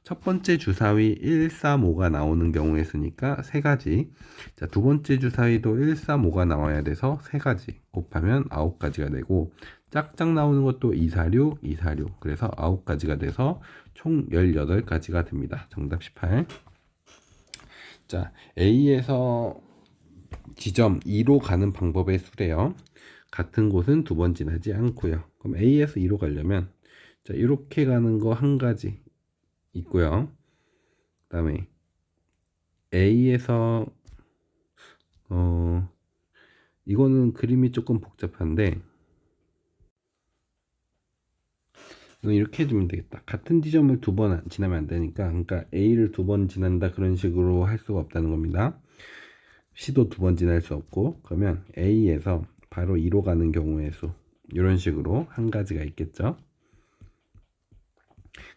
첫 번째 주사위 1, 3, 5가 나오는 경우의 수니까 3가지. 자, 두 번째 주사위도 1, 3, 5가 나와야 돼서 3가지 곱하면 9가지가 되고, 짝짝 나오는 것도 2, 4, 6, 2, 4, 6. 그래서 9가지가 돼서 총 18가지가 됩니다. 정답 18. 자, A에서 지점 2로 가는 방법의 수래요. 같은 곳은 2번 지나지 않고요. 그럼 A에서 2로 가려면 자, 이렇게 가는 거 한 가지 있고요. 그 다음에 A에서 이거는 그림이 조금 복잡한데 이렇게 해주면 되겠다. 같은 지점을 2번 지나면 안 되니까, 그러니까 A를 2번 지난다 그런 식으로 할 수가 없다는 겁니다. C도 2번 지날 수 없고, 그러면 A에서 바로 2로 가는 경우의 수, 이런 식으로 한 가지가 있겠죠.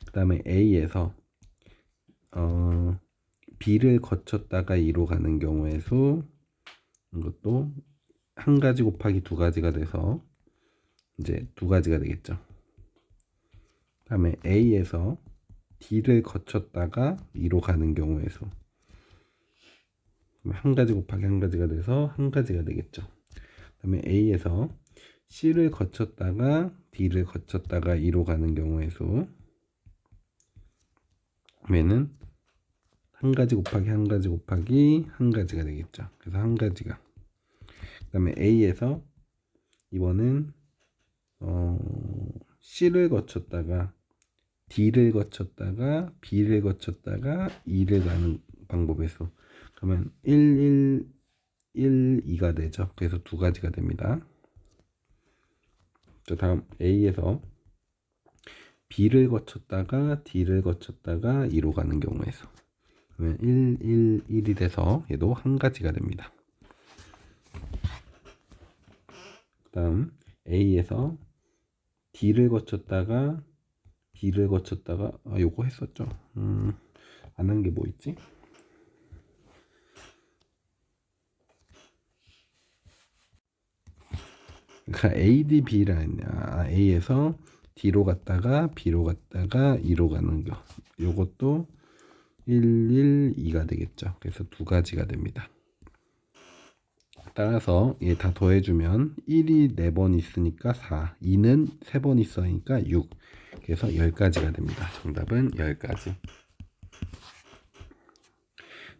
그 다음에 A에서 B를 거쳤다가 2로 가는 경우의 수, 이것도 한 가지 곱하기 2가지가 돼서 이제 2가지가 되겠죠. 그 다음에 A에서 D를 거쳤다가 2로 가는 경우의 수, 한 가지 곱하기 한 가지가 돼서 한 가지가 되겠죠. 그 다음에 A에서 C를 거쳤다가 D를 거쳤다가 2로 가는 경우의 수, 그러면은 한 가지 곱하기 한 가지 곱하기 한 가지가 되겠죠. 그래서 한 가지가. 그 다음에 A에서 이번은 C를 거쳤다가 D를 거쳤다가 B를 거쳤다가 2를 가는 방법의 수. 그러면 1, 2가 되죠. 그래서 2가지가 됩니다. 자, 다음 A에서 B를 거쳤다가 D를 거쳤다가 2로 가는 경우의 수. 그러면 1이 돼서 얘도 한 가지가 됩니다. 그 다음 A에서 D를 거쳤다가 B를 거쳤다가 요거 했었죠. 안 한 게 뭐 있지? 그러니까 ADB라 했냐. A에서 D로 갔다가 B로 갔다가 2로 가는 거. 요것도 1, 2가 되겠죠. 그래서 2가지가 됩니다. 따라서 얘 다 더해주면 1이 4번 있으니까 4, 2는 3번 있으니까 6. 그래서 10가지가 됩니다. 정답은 10가지.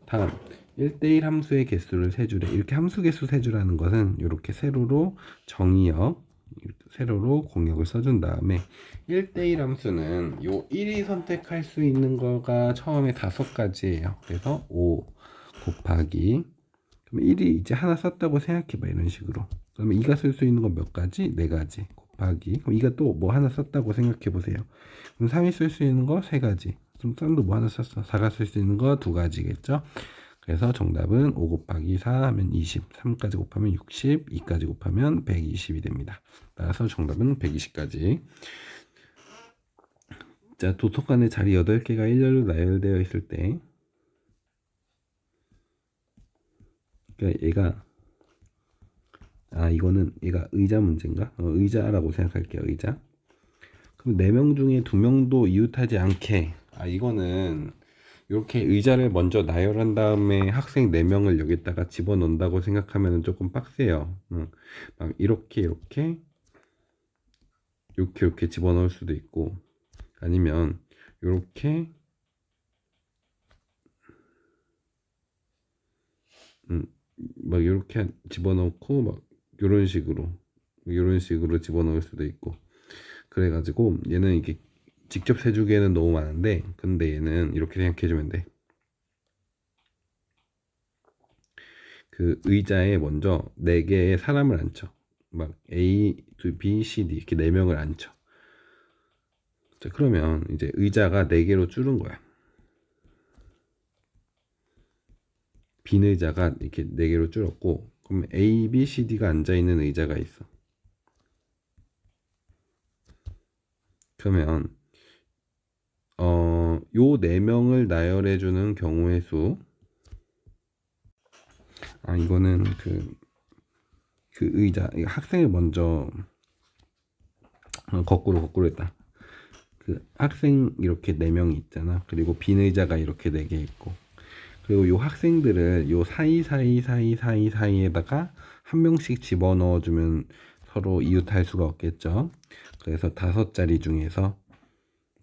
다음 1대1 함수의 개수를 세주래. 이렇게 함수 개수 세주라는 것은 이렇게 세로로 정의역, 세로로 공역을 써준 다음에 1대1 함수는 요 1이 선택할 수 있는 거가 처음에 5가지예요. 그래서 5 곱하기, 그럼 1이 이제 하나 썼다고 생각해봐. 이런 식으로. 그러면 2가 쓸 수 있는 건 몇 가지? 4가지 곱하기, 그럼 2가 또 뭐 하나 썼다고 생각해보세요. 그럼 3이 쓸 수 있는 거 3가지. 그럼 3도 뭐 하나 썼어. 4가 쓸 수 있는 거 2가지겠죠. 그래서 정답은 5 곱하기 4 하면 20, 3까지 곱하면 60, 2까지 곱하면 120이 됩니다. 따라서 정답은 120까지. 자, 도서관에 자리 8개가 일렬로 나열되어 있을 때, 그러니까 얘가 이거는 얘가 의자 문제인가? 의자라고 생각할게요. 의자. 그럼 4명 중에 2명도 이웃하지 않게, 이거는 이렇게 의자를 먼저 나열한 다음에 학생 4명을 여기다가 집어넣는다고 생각하면 조금 빡세요. 막 이렇게 집어넣을 수도 있고, 아니면 이렇게 막 이렇게 집어넣고 막 이런 식으로 집어넣을 수도 있고, 그래가지고 얘는 이게 직접 세주기에는 너무 많은데, 근데 얘는 이렇게 생각해주면 돼. 그 의자에 먼저 4개의 사람을 앉혀. 막 A, B, C, D 이렇게 4명을 앉혀. 자, 그러면 이제 의자가 4개로 줄은 거야. 빈 의자가 이렇게 4개로 줄었고, 그럼 A, B, C, D가 앉아있는 의자가 있어. 그러면 요 4명을 나열해주는 경우의 수. 이거는 그 의자, 학생을 먼저 거꾸로 했다. 그 학생 이렇게 4명이 있잖아. 그리고 빈 의자가 이렇게 4개 있고, 그리고 요 학생들을 요 사이에다가 한 명씩 집어넣어주면 서로 이웃할 수가 없겠죠. 그래서 5자리 중에서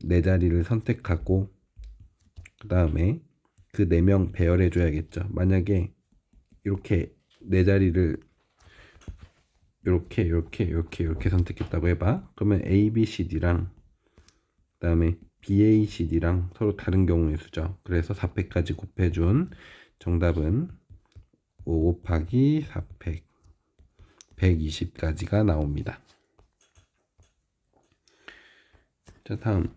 4자리를 선택하고, 그 다음에 그 4명 배열해 줘야겠죠. 만약에 이렇게 4자리를 이렇게 선택했다고 해봐. 그러면 A, B, C, D랑 그 다음에 B, A, C, D랑 서로 다른 경우의 수죠. 그래서 4팩까지 곱해준 정답은 5 곱하기 4팩 120까지가 나옵니다. 자, 다음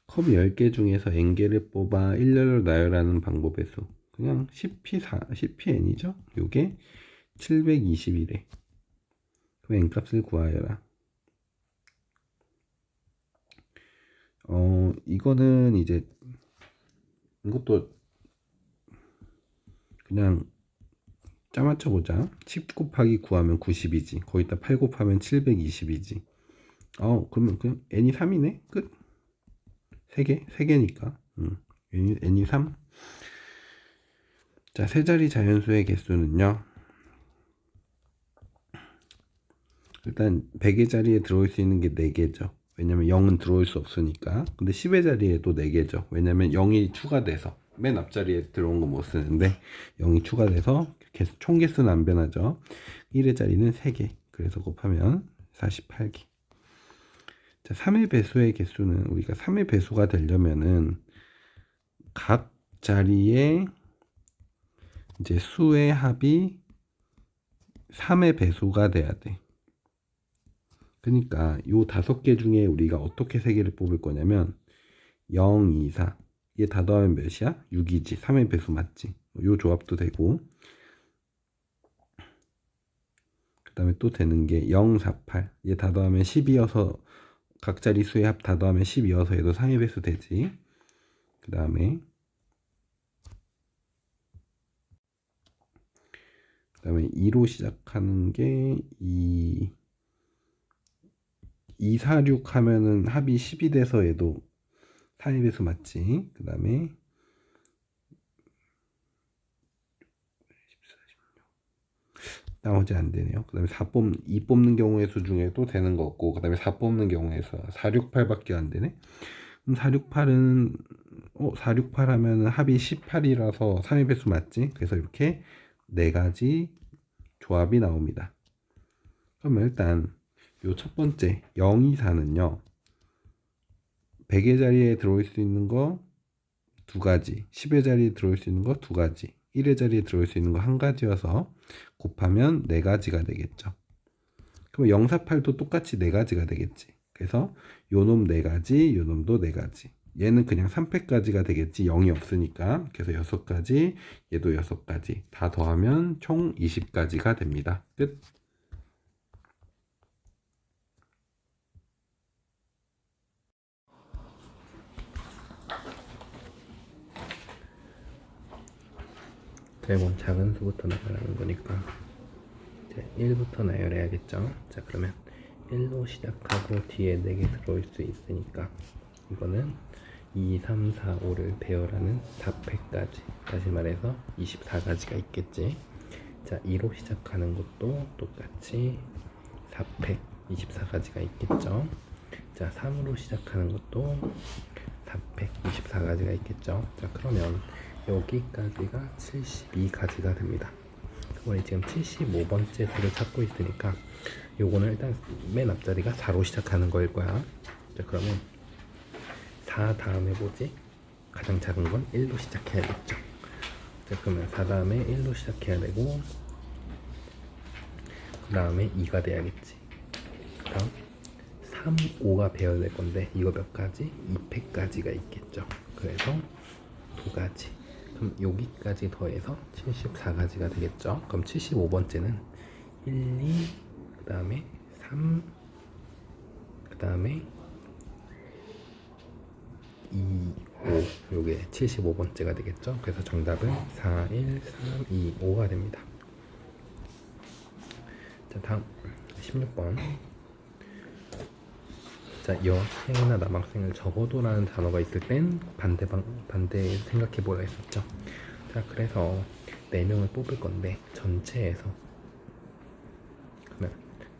컵 10개 중에서 n개를 뽑아 일렬로 나열하는 방법의 수. 그냥 10pn이죠. 요게 721에. 그럼 n값을 구하여라. 이거는 이제 이것도 그냥 짜맞춰 보자. 10 곱하기 9하면 90이지. 거기다 8 곱하면 720이지. 그러면 그냥 n이 3이네. 끝. 3개니까. n이 3. 자, 세 자리 자연수의 개수는요. 일단 100의 자리에 들어올 수 있는 게 4개죠. 왜냐면 0은 들어올 수 없으니까. 근데 10의 자리에도 4개죠. 왜냐면 0이 추가돼서 맨 앞자리에 들어온 거 못 쓰는데 0이 추가돼서 총 개수는 안 변하죠. 1의 자리는 3개. 그래서 곱하면 48개. 자, 3의 배수의 개수는 우리가 3의 배수가 되려면은 각 자리에 이제 수의 합이 3의 배수가 돼야 돼. 그러니까 요 5개 중에 우리가 어떻게 3개를 뽑을 거냐면 0, 2, 4. 얘 다 더하면 몇이야? 6이지. 3의 배수 맞지? 요 조합도 되고, 그 다음에 또 되는 게 0, 4, 8. 얘 다 더하면 10이어서 각 자리 수의 합 다 더하면 10이어서 얘도 3의 배수 되지. 그 다음에 2로 시작하는 게 2, 4, 6 하면은 합이 10이 돼서 얘도 3의 배수 맞지. 그 다음에 14, 16. 나머지 안 되네요. 그 다음에 2 뽑는 경우의 수 중에 또 되는 거 없고, 그 다음에 4 뽑는 경우에서 4, 6, 8밖에 안 되네. 그럼 4, 6, 8은 4, 6, 8 하면 합이 18이라서 3의 배수 맞지? 그래서 이렇게 4가지 조합이 나옵니다. 그러면 일단 요 첫 번째 0, 2, 4는요 100의 자리에 들어올 수 있는 거 2가지, 10의 자리에 들어올 수 있는 거 2가지, 1의 자리에 들어올 수 있는 거 1가지여서 곱하면 4가지가 되겠죠. 그럼 0, 4, 8도 똑같이 4가지가 되겠지. 그래서 요놈 4가지, 요놈도 4가지. 얘는 그냥 3팩까지가 되겠지. 0이 없으니까. 그래서 6가지, 얘도 6가지. 다 더하면 총 20가지가 됩니다. 끝. 제일 작은 수부터 나열하는 거니까 이제 1부터 나열해야겠죠. 자, 그러면 1로 시작하고 뒤에 4개 들어올 수 있으니까 이거는 2, 3, 4, 5를 배열하는 4팩까지, 다시 말해서 24가지가 있겠지. 자, 2로 시작하는 것도 똑같이 4팩 24가지가 있겠죠. 자, 3으로 시작하는 것도 4팩 24가지가 있겠죠. 자, 그러면 여기까지가 72가지가 됩니다. 우리 지금 75번째 수를 찾고 있으니까 요거는 일단 맨 앞자리가 4로 시작하는 거일 거야. 자, 그러면 4 다음에 뭐지? 가장 작은 건 1로 시작해야겠죠. 자, 그러면 4 다음에 1로 시작해야 되고, 그 다음에 2가 돼야겠지. 그 다음 3, 5가 배열될 건데 이거 몇 가지? 2팩까지가 있겠죠. 그래서 2가지. 그럼 여기까지 더해서 74가지가 되겠죠. 그럼 75번째는 1, 2, 그 다음에 3, 그 다음에 2, 5, 요게 75번째가 되겠죠. 그래서 정답은 4, 1, 3, 2, 5가 됩니다. 자, 다음 16번. 자, 여학생이나 남학생을 적어도라는 단어가 있을 땐 반대 생각해 보라 했었죠. 자, 그래서 4명을 뽑을 건데 전체에서 그러면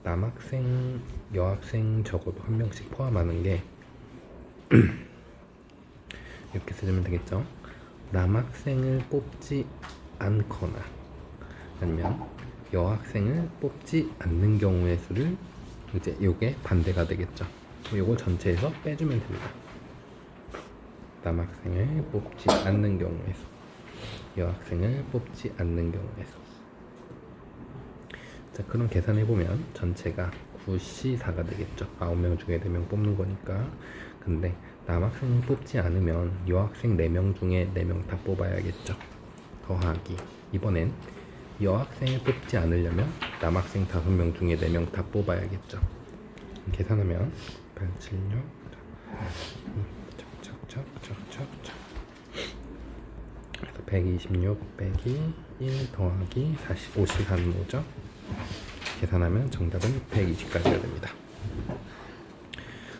남학생, 여학생 적어도 1명씩 포함하는 게 이렇게 쓰면 되겠죠. 남학생을 뽑지 않거나 아니면 여학생을 뽑지 않는 경우의 수를 이제 요게 반대가 되겠죠. 요걸 전체에서 빼주면 됩니다. 남학생을 뽑지 않는 경우에서, 여학생을 뽑지 않는 경우에서. 자, 그럼 계산해보면 전체가 9C4가 되겠죠. 9명 중에 4명 뽑는 거니까. 근데 남학생을 뽑지 않으면 여학생 4명 중에 4명 다 뽑아야겠죠. 더하기, 이번엔 여학생을 뽑지 않으려면 남학생 5명 중에 4명 다 뽑아야겠죠. 계산하면 8, 7, 6 척척척척척척. 그래서 126 빼기 1 더하기 54는 계산하면 정답은 120가지가 됩니다.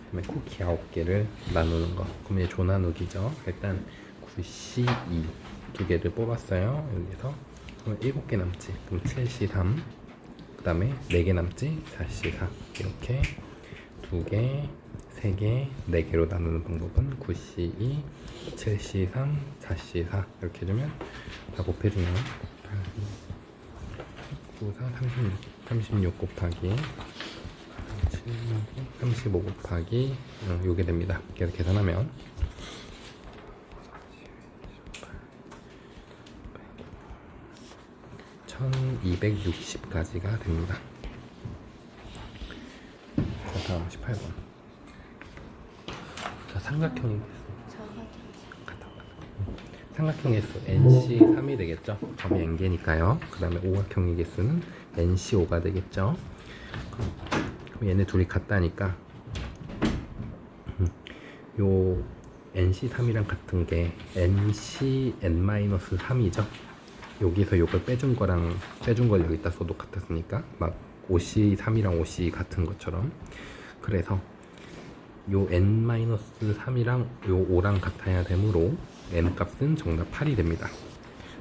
그다음에 쿠키 9개를 나누는 거. 그럼 이제 조나누기죠. 일단 9C2 2개를 뽑았어요. 여기서 그럼 7개 남지. 그럼 7C3. 그 다음에 4개 남지. 4C4. 이렇게 2개, 3개, 4개로 나누는 방법은 9C2, 7C3, 4C4 이렇게 해주면 다 곱해주면 9, 4, 36 곱하기 35 곱하기 요게 됩니다. 그래서 계산하면 1260가지가 됩니다. 자, 다음 18번. 자, 삼각형의 수 NC 3이 되겠죠. 범위 n개니까요. 그 다음에 오각형의 개수는 NC 5가 되겠죠. 그럼 얘네 둘이 같다니까 요 NC 3이랑 같은 게 NC n-3이죠. 여기서 요걸 빼준 걸 여기다 써도 같았으니까 막 OC 3이랑 OC 같은 것처럼. 그래서 요 n-3이랑 요 5랑 같아야 되므로 n 값은 정답 8이 됩니다.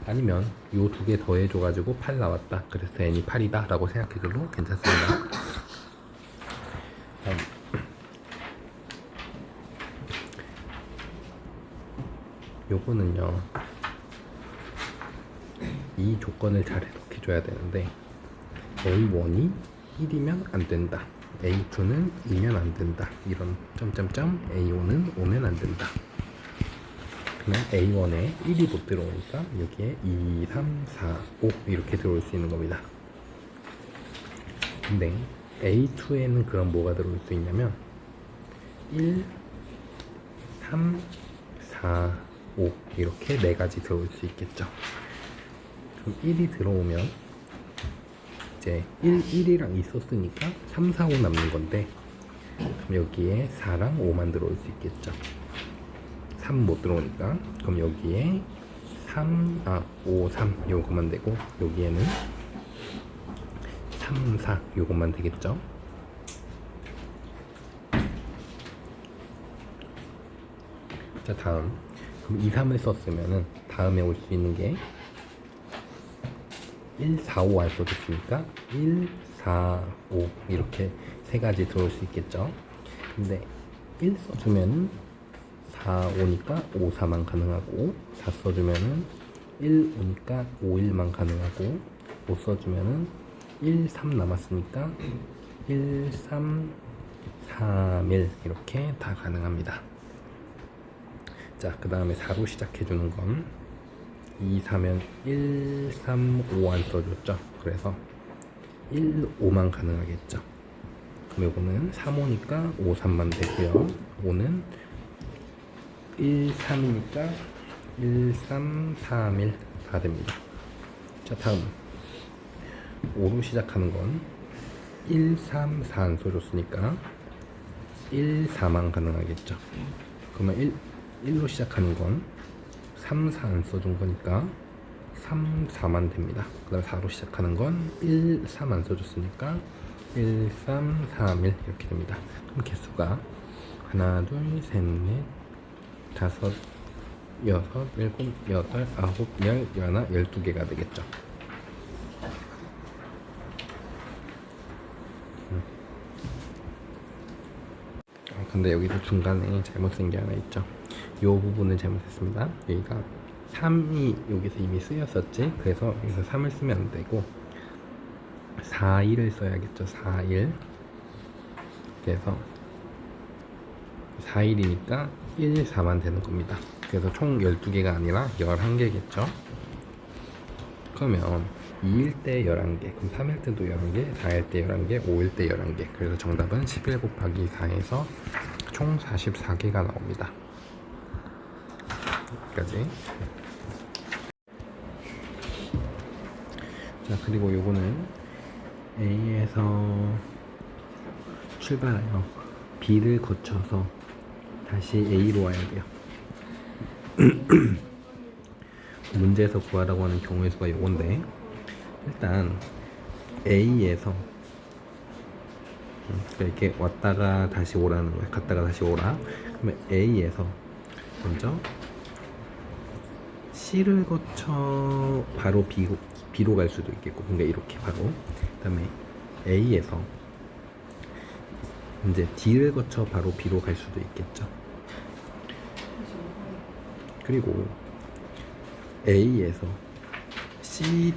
아니면 요 두 개 더해줘 가지고 8 나왔다, 그래서 n이 8이다 라고 생각해줘도 괜찮습니다. 요거는요, 이 조건을 잘 해석해줘야 되는데 A1이 1이면 안 된다, A2는 2면 안 된다, 이런 점점점 A5는 5면 안 된다. 그러면 A1에 1이 못 들어오니까 여기에 2, 3, 4, 5 이렇게 들어올 수 있는 겁니다. 근데 A2에는 그럼 뭐가 들어올 수 있냐면 1, 3, 4, 5 이렇게 4가지 들어올 수 있겠죠. 그럼 1이 들어오면 이제 1이랑 있었으니까 3, 4, 5 남는 건데, 그럼 여기에 4랑 5만 들어올 수 있겠죠. 3 못 들어오니까 그럼 여기에 5, 3 요것만 되고, 여기에는 3, 4 요것만 되겠죠. 자, 다음. 그럼 2, 3을 썼으면은 다음에 올 수 있는 게 1, 4, 5 안 써줬으니까 1, 4, 5 이렇게 세 가지 들어올 수 있겠죠. 근데 1 써주면은 4, 5니까 5, 4만 가능하고 4 써주면은 1, 5니까 5, 1만 가능하고 5 써주면은 1, 3 남았으니까 1, 3, 3, 1 이렇게 다 가능합니다. 자, 그 다음에 4로 시작해주는 건 2, 4면 1, 3, 5 안 써줬죠. 그래서 1, 5만 가능하겠죠. 그럼 이거는 3, 5니까 5, 3만 되고요. 5는 1, 3이니까 1, 3, 3, 1 다 됩니다. 자, 다음 5로 시작하는 건 1, 3, 4 안 써줬으니까 1, 4만 가능하겠죠. 그러면 1로 시작하는 건 3, 4 안 써준 거니까 3, 4만 됩니다. 그 다음 4로 시작하는 건 1, 3 안 써줬으니까 1, 3, 3, 1 이렇게 됩니다. 그럼 개수가 하나, 둘, 셋, 넷, 다섯, 여섯, 일곱, 여덟, 아홉, 열, 열하나, 12개가 되겠죠. 근데 여기서 중간에 잘못 쓴 게 하나 있죠. 이 부분을 잘못했습니다. 여기가 3이 여기서 이미 쓰였었지. 그래서 여기서 3을 쓰면 안 되고 4, 1을 써야겠죠. 4, 1. 그래서 4, 1이니까 1, 4만 되는 겁니다. 그래서 총 12개가 아니라 11개겠죠. 그러면 2일 때 11개, 그럼 3일 때도 11개, 4일 때 11개, 5일 때 11개. 그래서 정답은 11 곱하기 4에서 총 44개가 나옵니다. 여기까지. 자, 그리고 요거는 A에서 출발하여 B를 거쳐서 다시 A로 와야 돼요. 문제에서 구하라고 하는 경우의 수가 요건데, 일단 A에서 이렇게 왔다가 다시 오라는 거야. 갔다가 다시 오라. 그러면 A에서 먼저 C를 거쳐 바로 B로 갈 수도 있겠고, 그러니까 이렇게 바로. 그 다음에 A에서 이제 D를 거쳐 바로 B로 갈 수도 있겠죠. 그리고 A에서 C,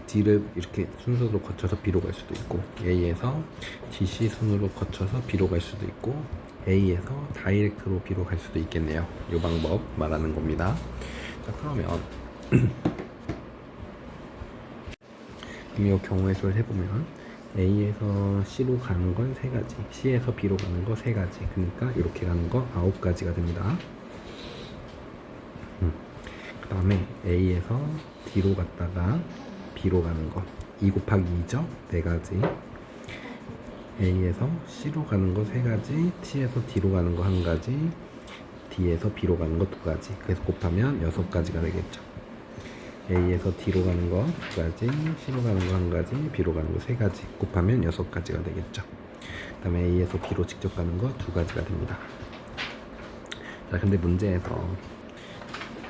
D를 이렇게 순서로 거쳐서 B로 갈 수도 있고, A에서 D, C 순으로 거쳐서 B로 갈 수도 있고, A에서 다이렉트로 B로 갈 수도 있겠네요. 이 방법 말하는 겁니다. 자, 그러면 이 경우의 수를 해보면 A에서 C로 가는 건 3가지, C에서 B로 가는 거 3가지, 그러니까 이렇게 가는 거 9가지가 됩니다. 그 다음에 A에서 D로 갔다가 B로 가는 거 2 곱하기 2죠? 4가지. A에서 C로 가는 거 3가지, T에서 D로 가는 거 1가지, D에서 B로 가는 거 2가지. 그래서 곱하면 6가지가 되겠죠. A에서 D로 가는 거 2가지, C로 가는 거 1가지, B로 가는 거 3가지. 곱하면 6가지가 되겠죠. 그 다음에 A에서 B로 직접 가는 거 2가지가 됩니다. 자, 근데 문제에서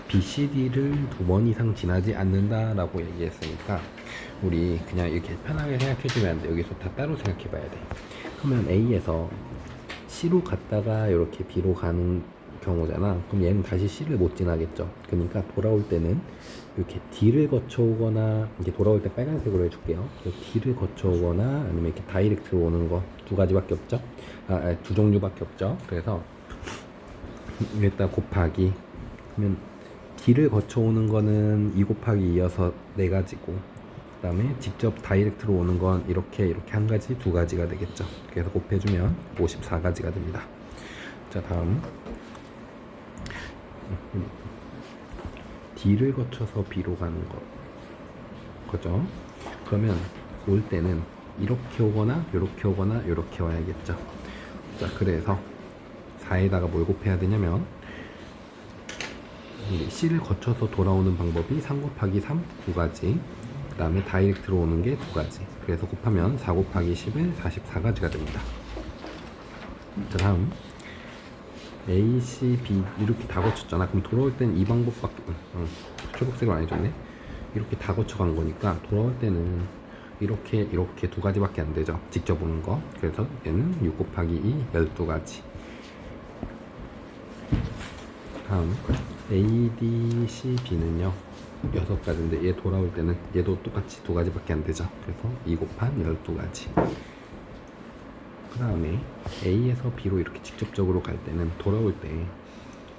B, C, D를 2번 이상 지나지 않는다라고 얘기했으니까 우리 그냥 이렇게 편하게 생각해주면 안 돼. 여기서 다 따로 생각해봐야 돼. 그러면 A에서 C로 갔다가 이렇게 B로 가는 경우잖아. 그럼 얘는 다시 C를 못 지나겠죠. 그러니까 돌아올 때는 이렇게 D를 거쳐오거나, 이렇게 돌아올 때 빨간색으로 해줄게요. D를 거쳐오거나 아니면 이렇게 다이렉트로 오는 거 2가지밖에 없죠. 2종류밖에 없죠. 그래서 여기다 곱하기, 그러면 D를 거쳐오는 거는 2 곱하기 2여서 4가지고, 그 다음에 직접 다이렉트로 오는 건 이렇게 1가지, 2가지가 되겠죠. 그래서 곱해주면 54가지가 됩니다. 자, 다음 D를 거쳐서 B로 가는 거죠. 그러면 올 때는 이렇게 오거나 이렇게 오거나 이렇게 와야겠죠. 자, 그래서 4에다가 뭘 곱해야 되냐면 C를 거쳐서 돌아오는 방법이 3 곱하기 3 9가지, 그 다음에 다이렉트로 오는 게 2가지. 그래서 곱하면 4 곱하기 10은 44가지가 됩니다. 자, 다음 A, C, B 이렇게 다 거쳤잖아. 그럼 돌아올 때는 이 방법밖에 초록색을 안 해줬네. 이렇게 다 거쳐간 거니까 돌아올 때는 이렇게 두 가지밖에 안 되죠. 직접 보는 거. 그래서 얘는 6 곱하기 2 12가지. 다음 A, D, C, B는요 6가지인데 얘 돌아올 때는 얘도 똑같이 두 가지밖에 안 되죠. 그래서 2 곱한 12가지. 그 다음에 A에서 B로 이렇게 직접적으로 갈 때는 돌아올 때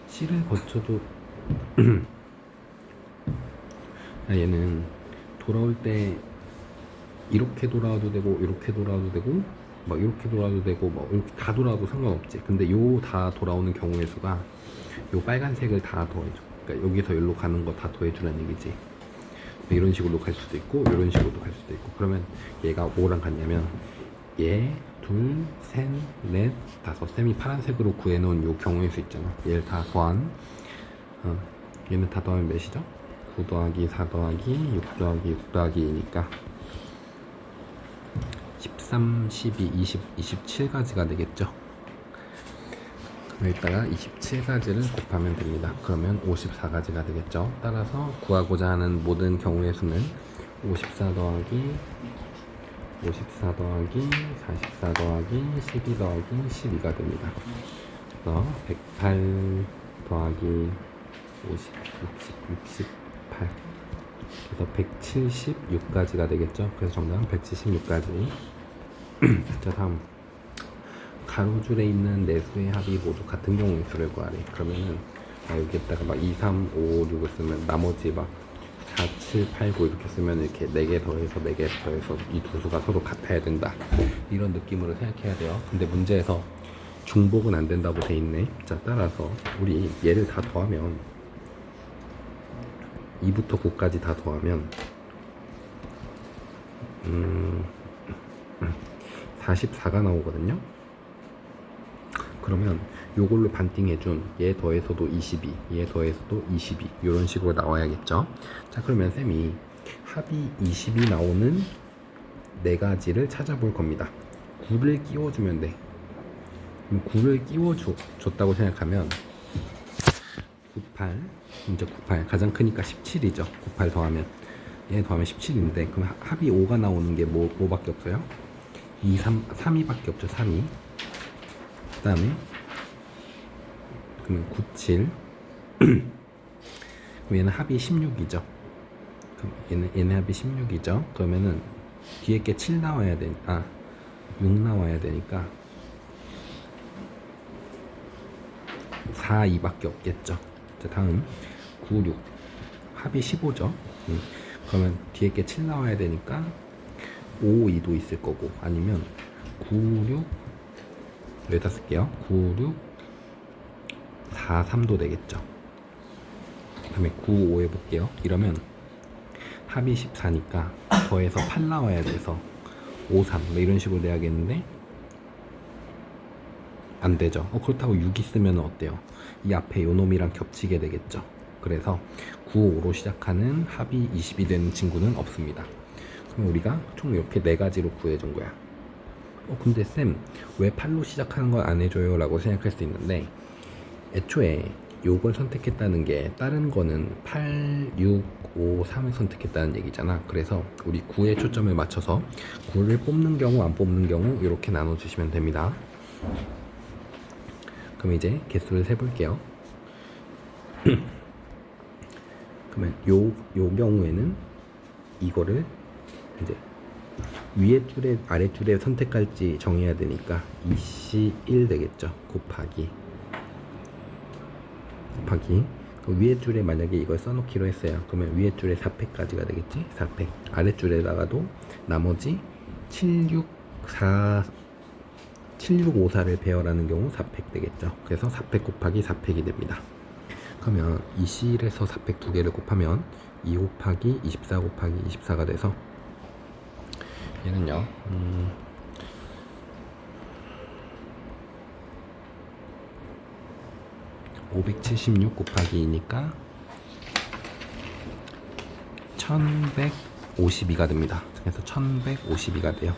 C를 거쳐도 얘는 돌아올 때 이렇게 돌아와도 되고 이렇게 돌아와도 되고 막 이렇게 돌아와도 되고 뭐 이렇게 다 돌아와도 상관없지. 근데 요 다 돌아오는 경우의 수가 요 빨간색을 다 더해줘. 그러니까 여기서 여기로 가는 거 다 더해주라는 얘기지. 이런 식으로 갈 수도 있고 이런 식으로도 갈 수도 있고. 그러면 얘가 뭐랑 같냐면 얘 둘, 셋, 넷, 다섯. 쌤이 파란색으로 구해놓은 요 경우의 수 있잖아. 얘를 다 더한 얘는 다 더하면 몇이죠? 9 더하기 4 더하기 6 더하기 6 더하기 2니까 13, 12, 20, 27가지가 되겠죠. 여기다가 27가지를 곱하면 됩니다. 그러면 54가지가 되겠죠. 따라서 구하고자 하는 모든 경우의 수는 54 더하기 44 더하기 44 더하기 12 더하기 12가 됩니다. 그래서 108 더하기 50, 60, 68 그래서 176가지가 되겠죠. 그래서 정답은 176가지. 자, 다음 가로줄에 있는 네 수의 합이 모두 같은 경우의 수를 구하래. 그러면은 여기에다가 막 2, 3, 5, 6을 쓰면 나머지 막 4, 7, 8, 9 이렇게 쓰면 이렇게 4개 더해서 4개 더해서 이 두 수가 서로 같아야 된다. 이런 느낌으로 생각해야 돼요. 근데 문제에서 중복은 안 된다고 돼 있네. 자, 따라서 우리 얘를 다 더하면 2부터 9까지 다 더하면 44가 나오거든요. 그러면 요걸로 반띵해준 얘 더해서도 22, 얘 더해서도 22 이런 식으로 나와야겠죠. 자, 그러면 쌤이 합이 20이 나오는 4가지를 찾아볼 겁니다. 9를 끼워주면 돼. 그럼 9를 끼워줬다고 생각하면 98, 이제 98 가장 크니까 17이죠. 98 더하면 얘 더하면 17인데 그럼 합이 5가 나오는 게 뭐밖에 없어요? 2, 3, 3이밖에 없죠. 3이. 그 다음에 그러면 97 그럼 얘는 합이 16이죠. 그럼 얘는 합이 16이죠. 그러면은 뒤에 게 7 나와야 되니까 6 나와야 되니까 4, 2밖에 없겠죠. 자, 다음 9, 6 합이 15죠. 그러면 뒤에 게 7 나와야 되니까 5, 2도 있을 거고 아니면 9, 6 여기다 쓸게요. 9, 6 4, 3도 되겠죠. 그 다음에 9, 5 해볼게요. 이러면 합이 14니까 더해서 8 나와야 돼서 5, 3 뭐 이런 식으로 돼야겠는데 안 되죠. 그렇다고 6 있으면 어때요? 이 앞에 요 놈이랑 겹치게 되겠죠. 그래서 9, 5로 시작하는 합이 20이 되는 친구는 없습니다. 그럼 우리가 총 이렇게 4가지로 구해준 거야. 근데 쌤 왜 8로 시작하는 걸 안 해줘요? 라고 생각할 수 있는데 애초에 요걸 선택했다는 게 다른 거는 8, 6, 5, 3을 선택했다는 얘기잖아. 그래서 우리 9에 초점을 맞춰서 9를 뽑는 경우 안 뽑는 경우 이렇게 나눠주시면 됩니다. 그럼 이제 개수를 세볼게요. 그러면 요 경우에는 이거를 이제 위에 줄에 아래 줄에 선택할지 정해야 되니까 2C1 되겠죠. 곱하기 그 위에 줄에 만약에 이걸 써놓기로 했어요. 그러면 위에 줄에 4팩까지가 되겠지. 4팩 아래 줄에다가도 나머지 7654를 배열하는 경우 4팩 되겠죠. 그래서 4팩 곱하기 4팩이 됩니다. 그러면 2C1에서 4팩 두 개를 곱하면 2 곱하기 24 곱하기 24가 돼서 얘는요 576 곱하기 2니까 1152가 됩니다. 그래서 1152가 돼요.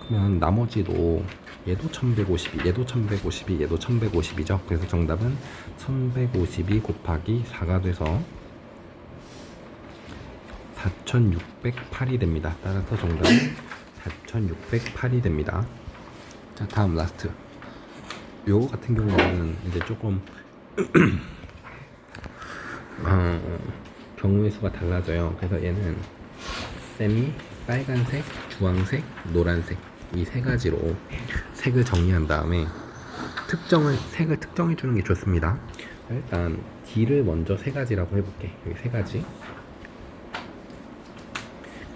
그러면 나머지도 얘도 1152, 얘도 1152, 얘도 1152죠. 그래서 정답은 1152 곱하기 4가 돼서 4608이 됩니다. 따라서 정답은 4608이 됩니다. 자, 다음 라스트. 요거 같은 경우는 이제 조금 경우의 수가 달라져요. 그래서 얘는 쌤이 빨간색, 주황색, 노란색 이 세 가지로 색을 정리한 다음에 색을 특정해 주는 게 좋습니다. 일단 D를 먼저 세 가지라고 해볼게. 여기 세 가지.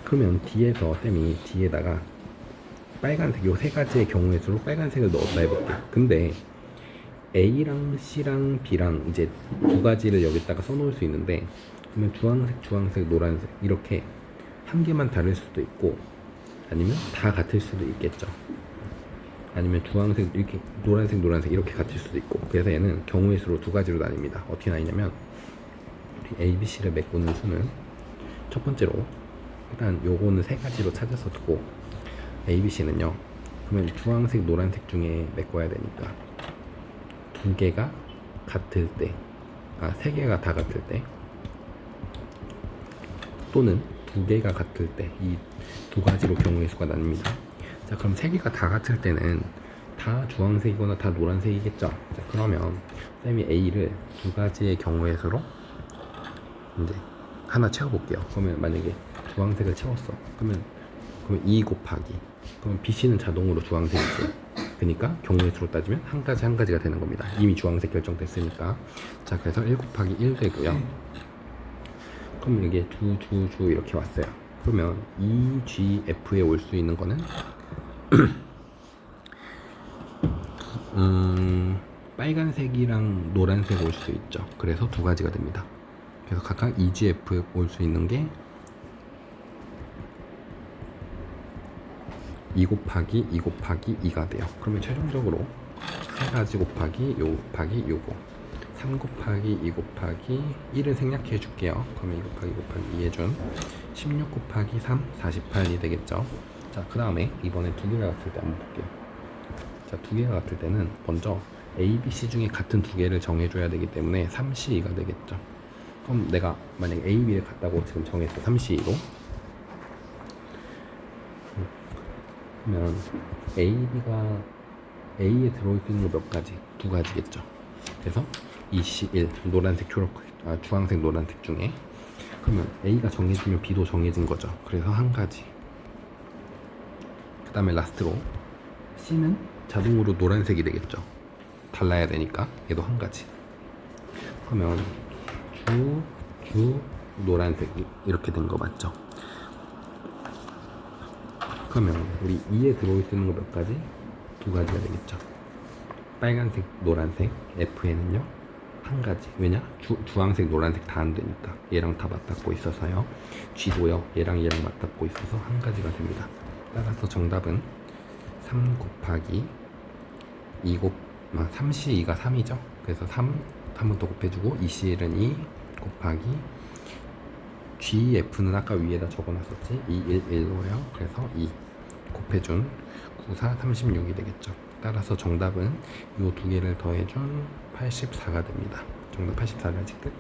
그러면 D에서 쌤이 D에다가 빨간색 요 세 가지의 경우의 수로 빨간색을 넣었다 해볼게. 근데 A랑 C랑 B랑 이제 두 가지를 여기다가 써놓을 수 있는데, 그러면 주황색, 노란색 이렇게 한 개만 다를 수도 있고 아니면 다 같을 수도 있겠죠. 아니면 주황색 이렇게 노란색 이렇게 같을 수도 있고. 그래서 얘는 경우의 수로 두 가지로 나뉩니다. 어떻게 나뉘냐면 우리 A, B, C를 메꾸는 수는 첫 번째로 일단 요거는 세 가지로 찾아서 두고 A, B, C는요. 그러면 주황색, 노란색 중에 메꿔야 되니까 두 개가 같을 때, 세 개가 다 같을 때, 또는 두 개가 같을 때, 이 두 가지로 경우의 수가 나뉩니다. 자, 그럼 세 개가 다 같을 때는 다 주황색이거나 다 노란색이겠죠. 자, 그러면 쌤이 A를 두 가지의 경우의 수로 이제 하나 채워볼게요. 그러면 만약에 주황색을 채웠어. 그러면 2 곱하기. 그러면 BC는 자동으로 주황색이지. 그러니까 경우의 수로 따지면 한 가지가 되는 겁니다. 이미 주황색 결정됐으니까. 자, 그래서 1 곱하기 1 되고요. 그럼 이게 주 이렇게 왔어요. 그러면 EGF에 올 수 있는 거는 빨간색이랑 노란색 올 수 있죠. 그래서 두 가지가 됩니다. 그래서 각각 EGF에 올 수 있는 게 2 곱하기 2 곱하기 2가 돼요. 그러면 최종적으로 3가지 곱하기 요 곱하기 요거 3 곱하기 2 곱하기 1을 생략해 줄게요. 그러면 2 곱하기 2 곱하기 2 해준 16 곱하기 3 48이 되겠죠. 자, 그 다음에 이번에 두 개가 같을 때 한번 볼게요. 자, 두 개가 같을 때는 먼저 A, B, C 중에 같은 두 개를 정해줘야 되기 때문에 3C2가 되겠죠. 그럼 내가 만약에 A, B를 같다고 지금 정했어. 3C2로. 그러면 A, B가 A에 들어올 수 있는 거 몇 가지? 두 가지겠죠. 그래서 2C1 주황색 노란색 중에 그러면 A가 정해지면 B도 정해진 거죠. 그래서 한 가지. 그 다음에 라스트로 C는 자동으로 노란색이 되겠죠. 달라야 되니까 얘도 한 가지. 그러면 주 노란색 이렇게 된 거 맞죠? 그러면 우리 2에 들어올 수 있는 거 몇 가지? 두 가지가 되겠죠. 빨간색, 노란색 F에는요 한 가지. 왜냐? 주황색, 노란색 다 안 되니까 얘랑 다 맞닿고 있어서요. G도요 얘랑 맞닿고 있어서 한 가지가 됩니다. 따라서 정답은 3 곱하기 3C2가 3이죠. 그래서 3 한 번 더 곱해주고 2C1은 2 곱하기 GF는 아까 위에다 적어놨었지. 211로요. 그래서 2 곱해준 9, 4, 36이 되겠죠. 따라서 정답은 이 두 개를 더해준 84가 됩니다. 정답 84가지 끝.